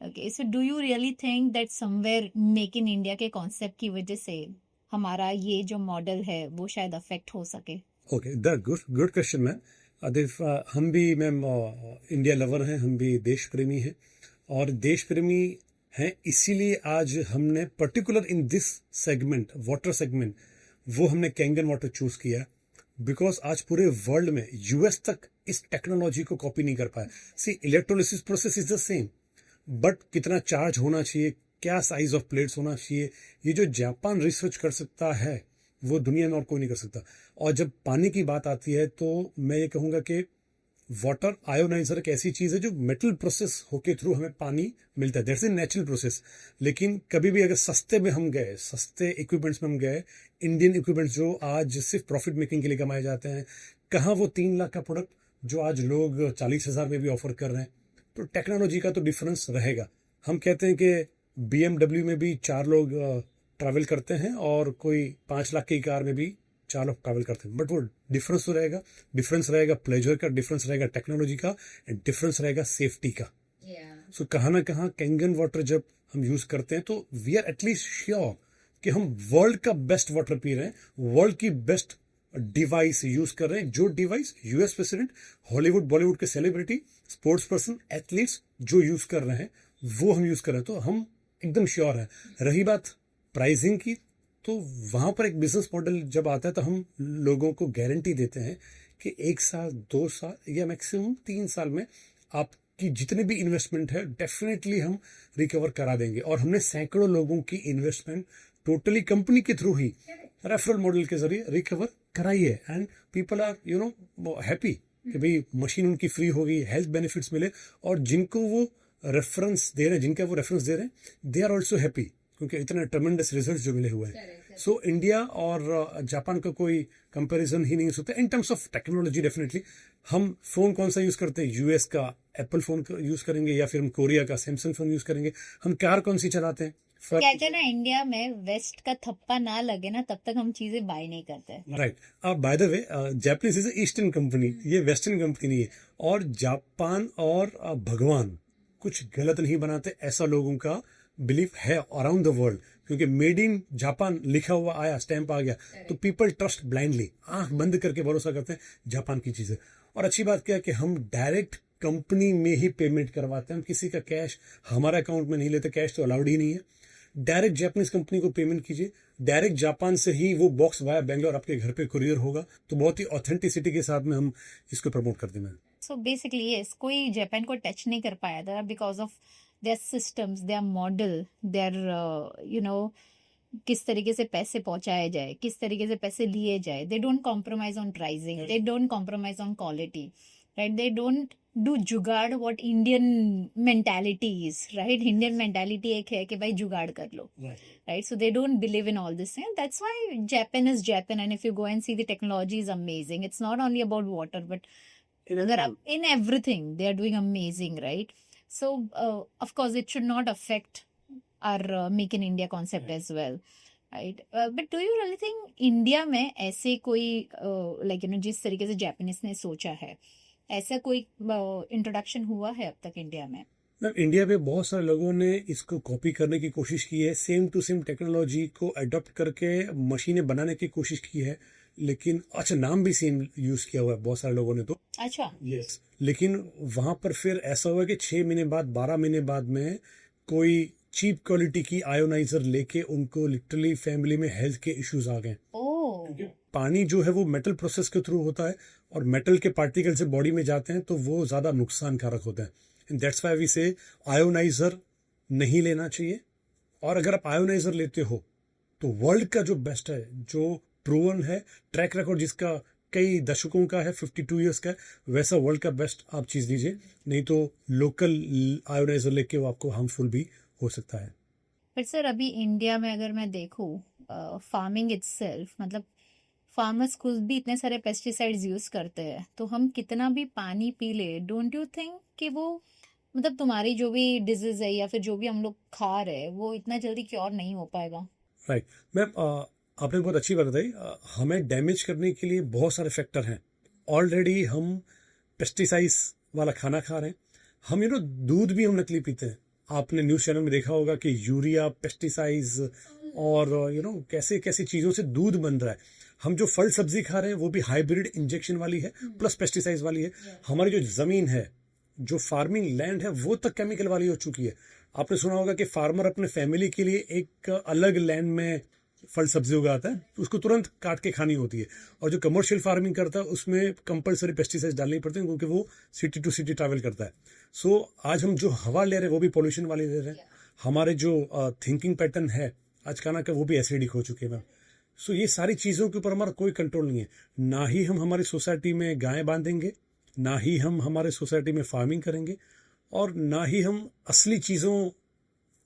Okay, so do you really think that somewhere make in India के concept की वजह से हमारा ये जो मॉडल है वो शायद अफेक्ट हो सके? Okay, the good question ma'am. हम भी मैम इंडिया लवर हैं, हम भी देश प्रेमी हैं, और देश प्रेमी हैं इसीलिए आज हमने particular in this segment, water segment, वो हमने कैंगन वाटर चूज किया, बिकॉज आज पूरे वर्ल्ड में यूएस तक इस टेक्नोलॉजी को कॉपी नहीं कर पाया। See, electrolysis process is the same, but कितना चार्ज होना चाहिए, क्या साइज ऑफ प्लेट्स होना चाहिए, ये जो जापान रिसर्च कर सकता है वो दुनिया में और कोई नहीं कर सकता। और जब पानी की बात आती है तो मैं ये कहूँगा कि वाटर आयोनाइजर एक ऐसी चीज़ है जो मेटल प्रोसेस होके थ्रू हमें पानी मिलता है, दैट्स ए नेचुरल प्रोसेस। लेकिन कभी भी अगर सस्ते में हम गए, सस्ते इक्विपमेंट्स में हम गए, इंडियन इक्विपमेंट्स जो आज सिर्फ प्रॉफिट मेकिंग के लिए कमाए जाते हैं, कहाँ वो 3 लाख का प्रोडक्ट जो आज लोग 40,000 में भी ऑफर कर रहे हैं। तो टेक्नोलॉजी का तो डिफरेंस रहेगा। हम कहते हैं कि BMW में भी 4 लोग ट्रैवल करते हैं और कोई 5 लाख की कार में भी 4 लोग ट्रैवल करते हैं, बट वो डिफरेंस तो रहेगा। डिफरेंस रहेगा प्लेजर का, डिफरेंस रहेगा टेक्नोलॉजी का, एंड डिफरेंस रहेगा सेफ्टी का। सो कहाँ ना कहाँ कैंगन वाटर जब हम यूज करते हैं तो वी आर एटलीस्ट श्योर कि हम वर्ल्ड का बेस्ट वाटर पी रहे हैं, वर्ल्ड की बेस्ट डिवाइस यूज कर रहे हैं। जो device US president, Hollywood Bollywood के सेलिब्रिटी, स्पोर्ट्स पर्सन, एथलीट्स जो यूज कर रहे हैं वो हम यूज कर रहे हैं, तो हम एकदम श्योर है। रही बात प्राइसिंग की, तो वहां पर एक बिजनेस मॉडल जब आता है तो हम लोगों को गारंटी देते हैं कि 1 साल 2 साल या मैक्सिमम 3 साल में आपकी जितने भी इन्वेस्टमेंट है डेफिनेटली हम रिकवर करा देंगे। और हमने सैकड़ों लोगों की इन्वेस्टमेंट टोटली कंपनी के थ्रू ही रेफरल मॉडल के जरिए रिकवर कराई है, एंड पीपल आर हैप्पी कि भाई मशीन उनकी फ्री होगी, हेल्थ बेनिफिट्स मिले, और जिनको वो रेफरेंस दे रहे हैं, जिनका वो रेफरेंस दे रहे हैं, दे आर ऑल्सो हैप्पी क्योंकि इतने ट्रमेंडस रिजल्ट जो मिले हुए हैं। सो इंडिया और जापान का कोई कंपैरिजन ही नहीं हो सकता in terms of technology. Definitely हम फोन कौन सा यूज करते हैं, यूएस का एप्पल फोन यूज करेंगे या फिर हम कोरिया का सैमसंग फोन यूज करेंगे। हम कार कौन सी चलाते हैं, कहते हैं ना, इंडिया में वेस्ट का थप्पा ना लगे ना तब तक हम चीजें बाय नहीं करते। राइट। अब by the way Japanese is eastern company, ये वेस्टर्न कंपनी नहीं है। और जापान और भगवान कुछ गलत नहीं बनाते, ऐसा लोगों का बिलीफ है अराउंड द वर्ल्ड, क्योंकि मेड इन जापान लिखा हुआ आया, स्टैंप आ गया, तो पीपल ट्रस्ट ब्लाइंडली, आंख बंद करके भरोसा करते हैं जापान की चीजें। और अच्छी बात क्या है कि हम डायरेक्ट कंपनी में ही पेमेंट करवाते हैं, हम किसी का कैश हमारे अकाउंट में नहीं लेते, कैश तो अलाउड ही नहीं है। डायरेक्ट जापानीज कंपनी को पेमेंट कीजिए, डायरेक्ट जापान से ही वो बॉक्स वाया बैंगलोर आपके घर पे कुरियर होगा। तो बहुत ही ऑथेंटिसिटी के साथ में हम इसको प्रमोट करते हैं। सो बेसिकली यस, कोई जापान को टच नहीं कर पाया था because of their systems, their model, their किस तरीके से पैसे पहुंचाए जाए, किस तरीके से पैसे लिए जाए। They don't compromise on pricing, they don't compromise on quality, right? They don't do jugaad what Indian mentality is, right? Indian mentality एक है कि भाई जुगाड़ कर लो, right? So they don't believe in all this, and that's why Japan is Japan. And if you go and see, the technology is amazing. It's not only about water, but in everything they are doing amazing, right? So of course it should not affect our make in India concept as well, right? But do you really think India में ऐसे कोई like जिस तरीके से Japanese ने सोचा है, ऐसा कोई इंट्रोडक्शन हुआ है अब तक इंडिया में? मैम इंडिया में बहुत सारे लोगों ने इसको कॉपी करने की कोशिश की है, सेम टू सेम टेक्नोलॉजी को अडॉप्ट करके मशीनें बनाने की कोशिश की है, लेकिन अच्छा नाम भी सेम यूज किया हुआ है बहुत सारे लोगों ने तो। अच्छा। यस। लेकिन वहां पर फिर ऐसा हुआ कि 6 महीने बाद 12 महीने बाद में कोई चीप क्वालिटी की आयोनाइजर लेके उनको लिटरली फैमिली में हेल्थ के इश्यूज आ गए। पानी जो है वो मेटल प्रोसेस के थ्रू होता है और मेटल के पार्टिकल से बॉडी में जाते हैं तो वो ज्यादा नुकसानकारक होते हैं। दैट्स व्हाई वी से आयोनाइजर नहीं लेना चाहिए। और अगर आप आयोनाइजर लेते हो तो वर्ल्ड का जो बेस्ट है, जो प्रूवन है, ट्रैक रिकॉर्ड जिसका कई दशकों का है, 52 इयर्स का है, वैसा वर्ल्ड का बेस्ट आप चीज लीजिए, नहीं तो लोकल आयोनाइजर लेके वो आपको हार्मफुल भी हो सकता है। पर सर अभी इंडिया में अगर मैं देखूं, फार्मिंग इटसेल्फ, मतलब फार्मर्स खुद भी इतने सारे पेस्टिसाइड्स यूज करते हैं, तो हम कितना भी पानी पी ले, डोंट यू थिंक कि वो मतलब तुम्हारी जो भी डिजीज है या फिर जो भी हम लोग खा रहे हैं वो इतना जल्दी क्योर नहीं हो पाएगा? राइट मैम, आपने बहुत अच्छी बात बताई। हमें डैमेज करने के लिए बहुत सारे फैक्टर हैं। ऑलरेडी हम पेस्टिसाइड्स वाला खाना खा रहे हैं, हम दूध भी हम नकली पीते हैं। आपने न्यूज चैनल में देखा होगा कि यूरिया, पेस्टिसाइड्स और कैसे कैसी चीजों से दूध बन रहा है। हम जो फल सब्जी खा रहे हैं वो भी हाइब्रिड इंजेक्शन वाली है, प्लस पेस्टिसाइड्स वाली है। हमारी जो जमीन है, जो फार्मिंग लैंड है, वो तक केमिकल वाली हो चुकी है। आपने सुना होगा कि फार्मर अपने फैमिली के लिए एक अलग लैंड में फल सब्जी उगाता है, उसको तुरंत काट के खानी होती है। और जो कमर्शियल फार्मिंग करता है उसमें कंपलसरी पेस्टिसाइड्स डालने पड़ते हैं क्योंकि वो सिटी टू सिटी ट्रैवल करता है। सो आज हम जो हवा ले रहे हैं वो भी पॉल्यूशन वाली ले रहे हैं, हमारे जो थिंकिंग पैटर्न है आज का ना का वो भी एसिडिक हो चुके हैं मैम। सो ये सारी चीज़ों के ऊपर हमारा कोई कंट्रोल नहीं है। ना ही हम हमारी सोसाइटी में गायें बांधेंगे, ना ही हम हमारे सोसाइटी में फार्मिंग करेंगे, और ना ही हम असली चीज़ों,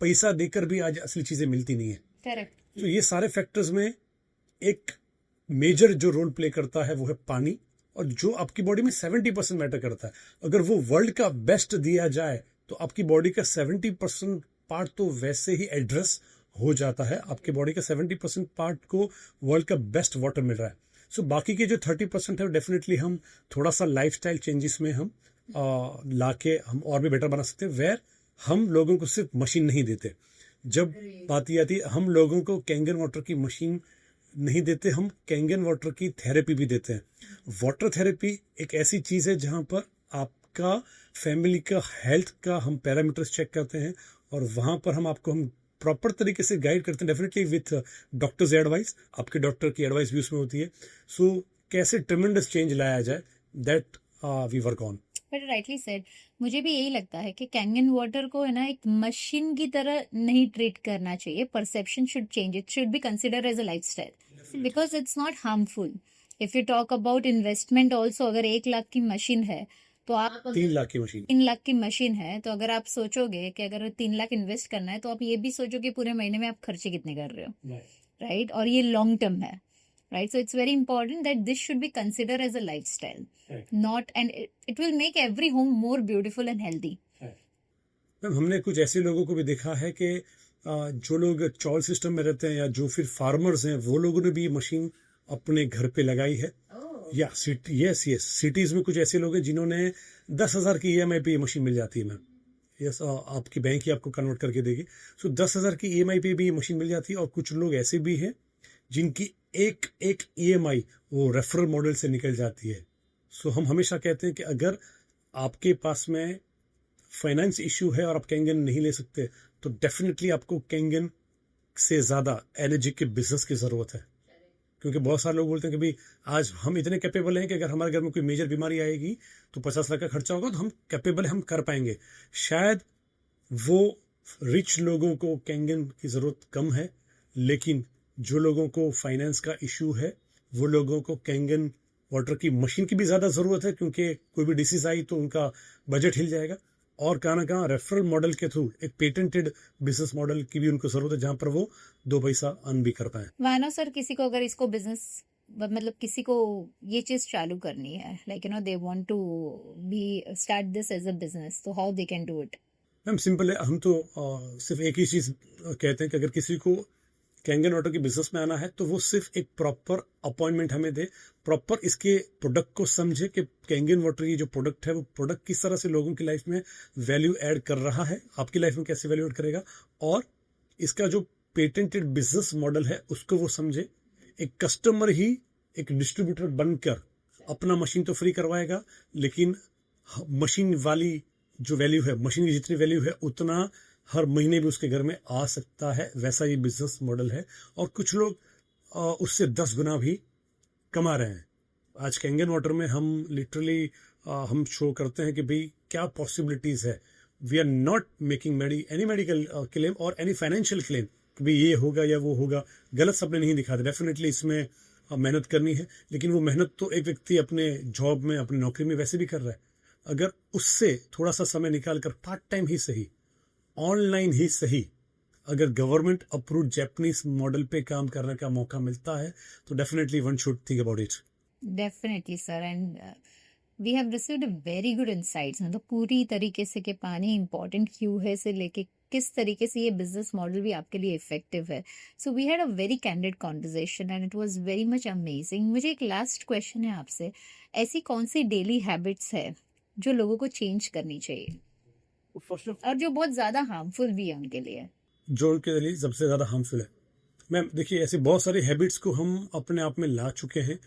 पैसा देकर भी आज असली चीज़ें मिलती नहीं है। करेक्ट। तो ये सारे फैक्टर्स में एक मेजर जो रोल प्ले करता है वो है पानी, और जो आपकी बॉडी में 70% मैटर करता है। अगर वो वर्ल्ड का बेस्ट दिया जाए तो आपकी बॉडी का 70% पार्ट तो वैसे ही एड्रेस हो जाता है। आपके बॉडी का 70% पार्ट को वर्ल्ड का बेस्ट वाटर मिल रहा है। सो बाकी के जो 30% है डेफिनेटली हम थोड़ा सा लाइफस्टाइल चेंजेस में हम लाके हम और भी बेटर बना सकते हैं। वेयर हम लोगों को सिर्फ मशीन नहीं देते। जब बात ये आती है, हम लोगों को कैंगन वाटर की मशीन नहीं देते, हम कैंगन वाटर की थेरेपी भी देते हैं। वाटर थेरेपी एक ऐसी चीज़ है जहां पर आपका फैमिली का हेल्थ का हम पैरामीटर्स चेक करते हैं, और वहां पर हम प्रॉपर तरीके से गाइड करते हैं, डेफिनेटली विथ डॉक्टर्स एडवाइस। आपके डॉक्टर की एडवाइस भी उसमें होती है। सो कैसे ट्रेमेंडस चेंज लाया जाए, that we work on. But rightly said, मुझे भी यही लगता है कि कैंगन वाटर को है ना एक मशीन की तरह नहीं ट्रीट करना चाहिए। Perception should change, it should be consider as a lifestyle, because it's not harmful. If you talk about investment also, अगर 1 लाख की मशीन है तो आप 3 लाख की मशीन, 3 लाख की मशीन है तो अगर आप सोचोगे कि अगर 3 लाख इन्वेस्ट करना है तो आप ये भी सोचो कि पूरे महीने में आप खर्चे कितने कर रहे हो, राइट? और ये लॉन्ग टर्म है, right? So it's very important that this should be considered as a lifestyle, right. not, and it will make every home more beautiful and healthy. Ma'am हमने कुछ ऐसे लोगों को भी देखा है कि जो लोग चॉल सिस्टम में रहते हैं या जो फिर फार्मर्स हैं, वो लोगों ने भी ये मशीन अपने घर पे लगाई है। या यस यस, सिटीज में कुछ ऐसे लोग हैं जिन्होंने 10,000 की ईएमआई पे ये मशीन मिल जाती है मैम। यस, आपकी बैंक ही आपको कन्वर्ट करके देगी। सो 10,000 की ईएमआई पे भी ये मशीन मिल जाती है। और कुछ लोग ऐसे भी हैं जिनकी एक एक ईएमआई वो रेफरल मॉडल से निकल जाती है। सो हम हमेशा कहते हैं कि अगर आपके पास में फाइनेंस इश्यू है और आप कैंगन नहीं ले सकते, तो डेफिनेटली आपको कैंगन से ज़्यादा एनर्जी के बिजनेस की ज़रूरत है। क्योंकि बहुत सारे लोग बोलते हैं कि भाई आज हम इतने कैपेबल हैं कि अगर हमारे घर में कोई मेजर बीमारी आएगी तो 50 लाख का खर्चा होगा, तो हम कैपेबल, हम कर पाएंगे। शायद वो रिच लोगों को कैंगन की ज़रूरत कम है, लेकिन जो लोगों को फाइनेंस का इशू है वो लोगों को कैंगन वाटर की मशीन की भी ज़्यादा ज़रूरत है, क्योंकि कोई भी डिसीज आई तो उनका बजट हिल जाएगा। और कहाँ ना कहाँ रेफरल मॉडल के थ्रू एक पेटेंटेड बिजनेस मॉडल की भी उनको ज़रूरत है, जहाँ पर वो 2 पैसा अर्न भी कर पाए। मानो सर किसी को अगर इसको बिजनेस, मतलब किसी को ये चीज चालू करनी है, like they want to be start this as a business, तो how they can do it? Ma'am simple है, हम तो सिर्फ एक ही चीज़ कहते हैं कि अगर किसी को कैंगन वाटर की बिजनेस में आना है तो वो सिर्फ एक प्रॉपर अपॉइंटमेंट हमें दे, प्रॉपर इसके प्रोडक्ट को समझे कि कैंगन वाटर की जो प्रोडक्ट है वो प्रोडक्ट किस तरह से लोगों की लाइफ में वैल्यू ऐड कर रहा है, आपकी लाइफ में कैसे वैल्यू ऐड करेगा, और इसका जो पेटेंटेड बिजनेस मॉडल है उसको वो समझे। एक कस्टमर ही एक डिस्ट्रीब्यूटर बनकर अपना मशीन तो फ्री करवाएगा, लेकिन मशीन वाली जो वैल्यू है, मशीन की जितनी वैल्यू है उतना हर महीने भी उसके घर में आ सकता है। वैसा ये बिजनेस मॉडल है, और कुछ लोग उससे 10 गुना भी कमा रहे हैं। आज कैंगन वाटर में हम लिटरली हम शो करते हैं कि भाई क्या पॉसिबिलिटीज है। We are not making any medical claim और एनी फाइनेंशियल क्लेम कि भाई ये होगा या वो होगा, गलत सपने नहीं दिखाते। डेफिनेटली इसमें मेहनत करनी है, लेकिन वो मेहनत तो एक व्यक्ति अपने जॉब में, अपनी नौकरी में वैसे भी कर रहा है। अगर उससे थोड़ा सा समय निकाल कर पार्ट टाइम ही सही, ऑनलाइन ही सही, अगर गवर्नमेंट अप्रूव्ड जैपनीज मॉडल पे काम करने का मौका मिलता है तो definitely one should think about it. Definitely sir, and we have received a very good insights, मतलब पूरी तरीके से कि पानी इंपॉर्टेंट क्यों है से लेके किस तरीके से ये बिजनेस मॉडल भी आपके लिए इफेक्टिव है। So we had a very candid conversation and it was very much amazing. मुझे एक लास्ट क्वेश्चन है आपसे, ऐसी कौन सी डेली हैबिट्स है जो लोगों को चेंज करनी चाहिए और जो बहुत ज्यादा हार्मफुल भी है उनके लिए? जो उनके लिए सबसे ज्यादा हार्मफुल है, मैम देखिए ऐसी बहुत सारी हैबिट्स को हम अपने आप में ला चुके हैं।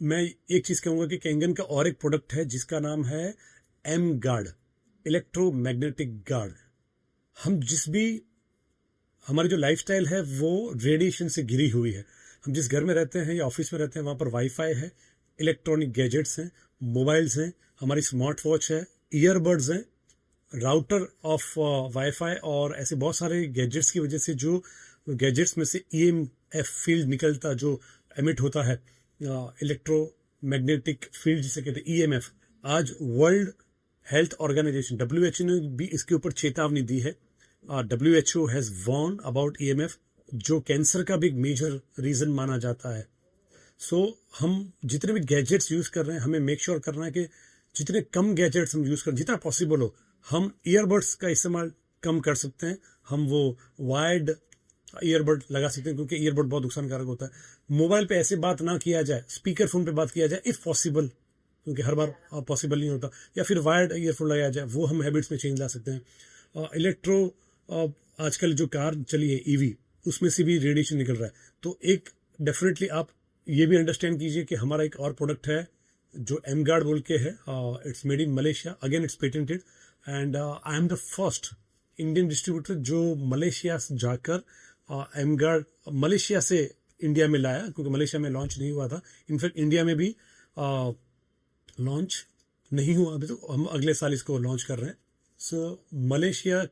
मैं एक चीज कहूंगा कि कैंगन का और एक प्रोडक्ट है जिसका नाम है एम गार्ड, इलेक्ट्रोमैग्नेटिक गार्ड। हम जिस भी, हमारी जो लाइफस्टाइल है वो रेडिएशन से घिरी हुई है। हम जिस घर में रहते हैं या ऑफिस में रहते हैं वहां पर वाईफाई है, इलेक्ट्रॉनिक गैजेट्स हैं, मोबाइल्स हैं, हमारी स्मार्ट वॉच है, ईयरबड्स हैं, राउटर ऑफ वाईफाई और ऐसे बहुत सारे गैजेट्स की वजह से जो गैजेट्स में से EMF फील्ड निकलता, जो एमिट होता है, इलेक्ट्रोमैग्नेटिक फील्ड जिसे कहते हैं EMF, आज वर्ल्ड हेल्थ ऑर्गेनाइजेशन WHO ने भी इसके ऊपर चेतावनी दी है. WHO has warned about EMF, जो कैंसर का भी एक मेजर रीजन माना जाता है. सो हम जितने भी गैजेट्स यूज कर रहे हैं, हमें मेक श्योर करना है कि जितने कम गैजेट्स हम यूज करें, जितना पॉसिबल हो. हम ईयरबड्स का इस्तेमाल कम कर सकते हैं, हम वो वायर्ड ईयरबड लगा सकते हैं, क्योंकि ईयरबड बहुत नुकसानकारक होता है. मोबाइल पे ऐसे बात ना किया जाए, स्पीकर फोन पे बात किया जाए इफ पॉसिबल, क्योंकि हर बार पॉसिबल नहीं होता. या फिर वायर्ड ईयरफोन लगाया जाए, वो हम हैबिट्स में चेंज ला सकते हैं. आजकल जो कार चली है EV, उसमें से भी रेडिएशन निकल रहा है. तो एक डेफिनेटली आप ये भी अंडरस्टैंड कीजिए कि हमारा एक और प्रोडक्ट है जो एमगार्ड बोल के है. It's made in Malaysia, again it's patented, and I am the first Indian distributor जो मलेशिया जाकर एमगार्ड मलेशिया से इंडिया में लाया, क्योंकि मलेशिया में लॉन्च नहीं हुआ था. इनफैक्ट इंडिया में भी लॉन्च नहीं हुआ अभी, तो हम अगले साल इसको लॉन्च कर रहे हैं. सो मलेशिया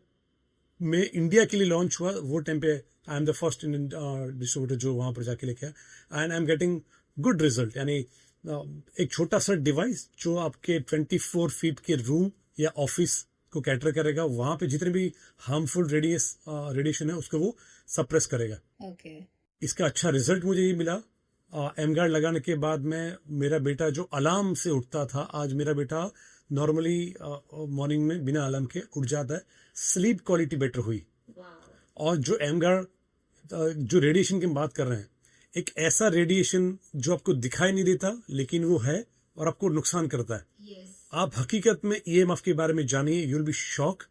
में इंडिया के लिए लॉन्च हुआ, वो टाइम पे I am the first Indian distributor जो वहां पर जाके लेके आया, and I am getting good result. यानी एक छोटा सा डिवाइस जो आपके 24 फीट के रूम या ऑफिस को कैटर करेगा, वहां पे जितने भी हार्मफुल रेडिएशन है उसको वो सप्रेस करेगा. ओके. इसका अच्छा रिजल्ट मुझे ये मिला. एमगार्ड लगाने के बाद में मेरा बेटा जो अलार्म से उठता था, आज मेरा बेटा नॉर्मली मॉर्निंग में बिना अलार्म के उठ जाता है. स्लीप क्वालिटी बेटर हुई. और जो एमगार्ड जो रेडिएशन की हम बात कर रहे हैं, एक ऐसा रेडिएशन जो आपको दिखाई नहीं देता, लेकिन वो है और आपको नुकसान करता है. आप हकीकत में EMF के बारे में जानिए, यू विल बी शॉक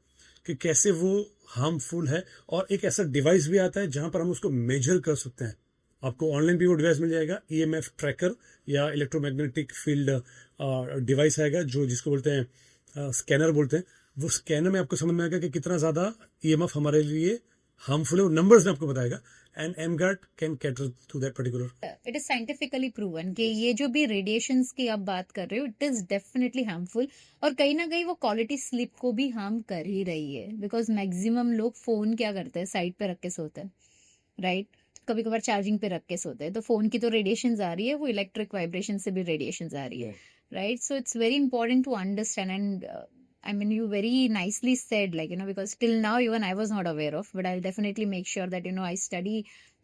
कि कैसे वो हार्मफुल है. और एक ऐसा डिवाइस भी आता है जहां पर हम उसको मेजर कर सकते हैं. आपको ऑनलाइन भी वो डिवाइस मिल जाएगा, EMF ट्रैकर या इलेक्ट्रोमैग्नेटिक फील्ड डिवाइस आएगा, जो जिसको बोलते हैं स्कैनर बोलते हैं. वो स्कैनर में आपको समझ में आएगा कि कितना ज्यादा EMF हमारे लिए हार्मफुल है, वो नंबर्स में आपको बताएगा. And Mguard can cater to that particular. It is scientifically proven कि ये जो भी रेडिएशंस की आप बात कर रहे हो, इट इज डेफिनेटली हार्मफुल, और कहीं ना कहीं वो क्वालिटी स्लीप को भी हार्म कर ही रही है. बिकॉज मैक्सिमम लोग फोन क्या करते हैं, साइड पे रख के सोते हैं, राइट. कभी कभार चार्जिंग पे रख के सोते हैं, तो फोन की तो रेडिएशन आ रही है, वो इलेक्ट्रिक वाइब्रेशन से भी रेडिएशन आ रही है, right. So it's very important to understand. And I mean, you very nicely said, like, because till now even I was not aware of, but I'll definitely make sure that, I study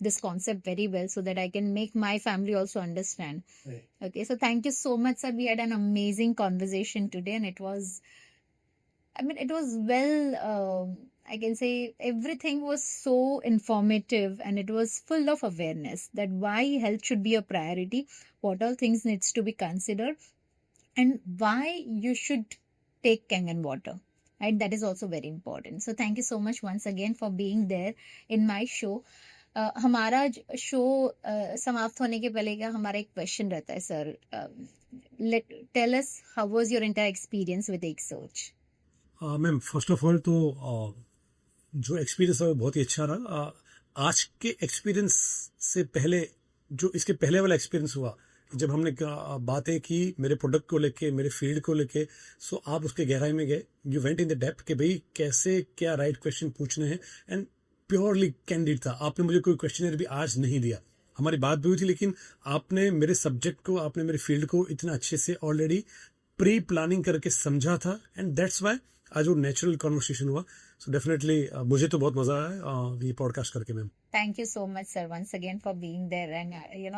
this concept very well so that I can make my family also understand. Right. Okay, so thank you so much, sir. We had an amazing conversation today, and it was well, I can say everything was so informative, and it was full of awareness that why health should be a priority, what all things needs to be considered, and why you should take Kangen water, right? That is also very important. So thank you so much once again for being there in my show. हमारा show समाप्त होने के पहले का हमारा एक question रहता है, sir. Tell us how was your entire experience with एक सोच. मैम, फर्स्ट ऑफ ऑल तो जो एक्सपीरियंस है वो बहुत ही अच्छा रहा. आज के एक्सपीरियंस से पहले जो इसके पहले वाला एक्सपीरियंस हुआ, जब हमने बातें की मेरे प्रोडक्ट को लेके, मेरे फील्ड को लेके, सो आप उसके गहराई में गए, you went in the depth कि भाई कैसे क्या राइट क्वेश्चन पूछने हैं, एंड प्योरली कैंडिड था. आपने मुझे कोई क्वेश्चनर भी आज नहीं दिया. हमारी बात भी हुई थी, लेकिन आपने मेरे सब्जेक्ट को, आपने मेरे फील्ड को इतना अच्छे से ऑलरेडी प्री प्लानिंग करके समझा था, एंड दैट्स वाई आज वो नेचुरल कॉन्वर्सेशन हुआ. सो डेफिनेटली मुझे तो बहुत मजा आया ये पॉडकास्ट करके. Ma'am, thank you so much, sir, once again for being there, and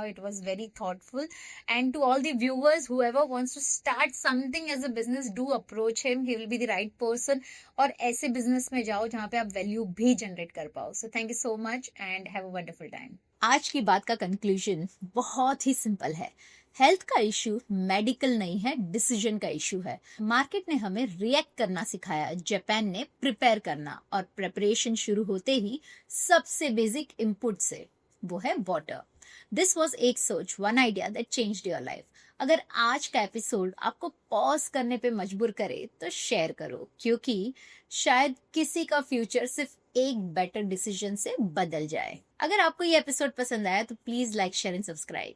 it was very thoughtful. And to all the viewers, whoever wants to start something as a business, do approach him. He will be the right person. और ऐसे business में जाओ जहाँ पे आप value भी generate कर पाओ. So thank you so much and have a wonderful time. आज की बात का कंक्लूजन बहुत ही सिंपल है. हेल्थ का इशू मेडिकल नहीं है, डिसीजन का इशू है. मार्केट ने हमें रिएक्ट करना सिखाया, जापान ने प्रिपेयर करना, और प्रिपरेशन शुरू होते ही सबसे बेसिक इनपुट से, वो है वाटर. दिस वाज एक सोच, one idea that changed your life. अगर आज का एपिसोड आपको पॉज करने पे मजबूर करे तो शेयर करो, क्योंकि शायद किसी का फ्यूचर सिर्फ एक बेटर डिसीजन से बदल जाए. अगर आपको ये एपिसोड पसंद आया तो please like, share and subscribe.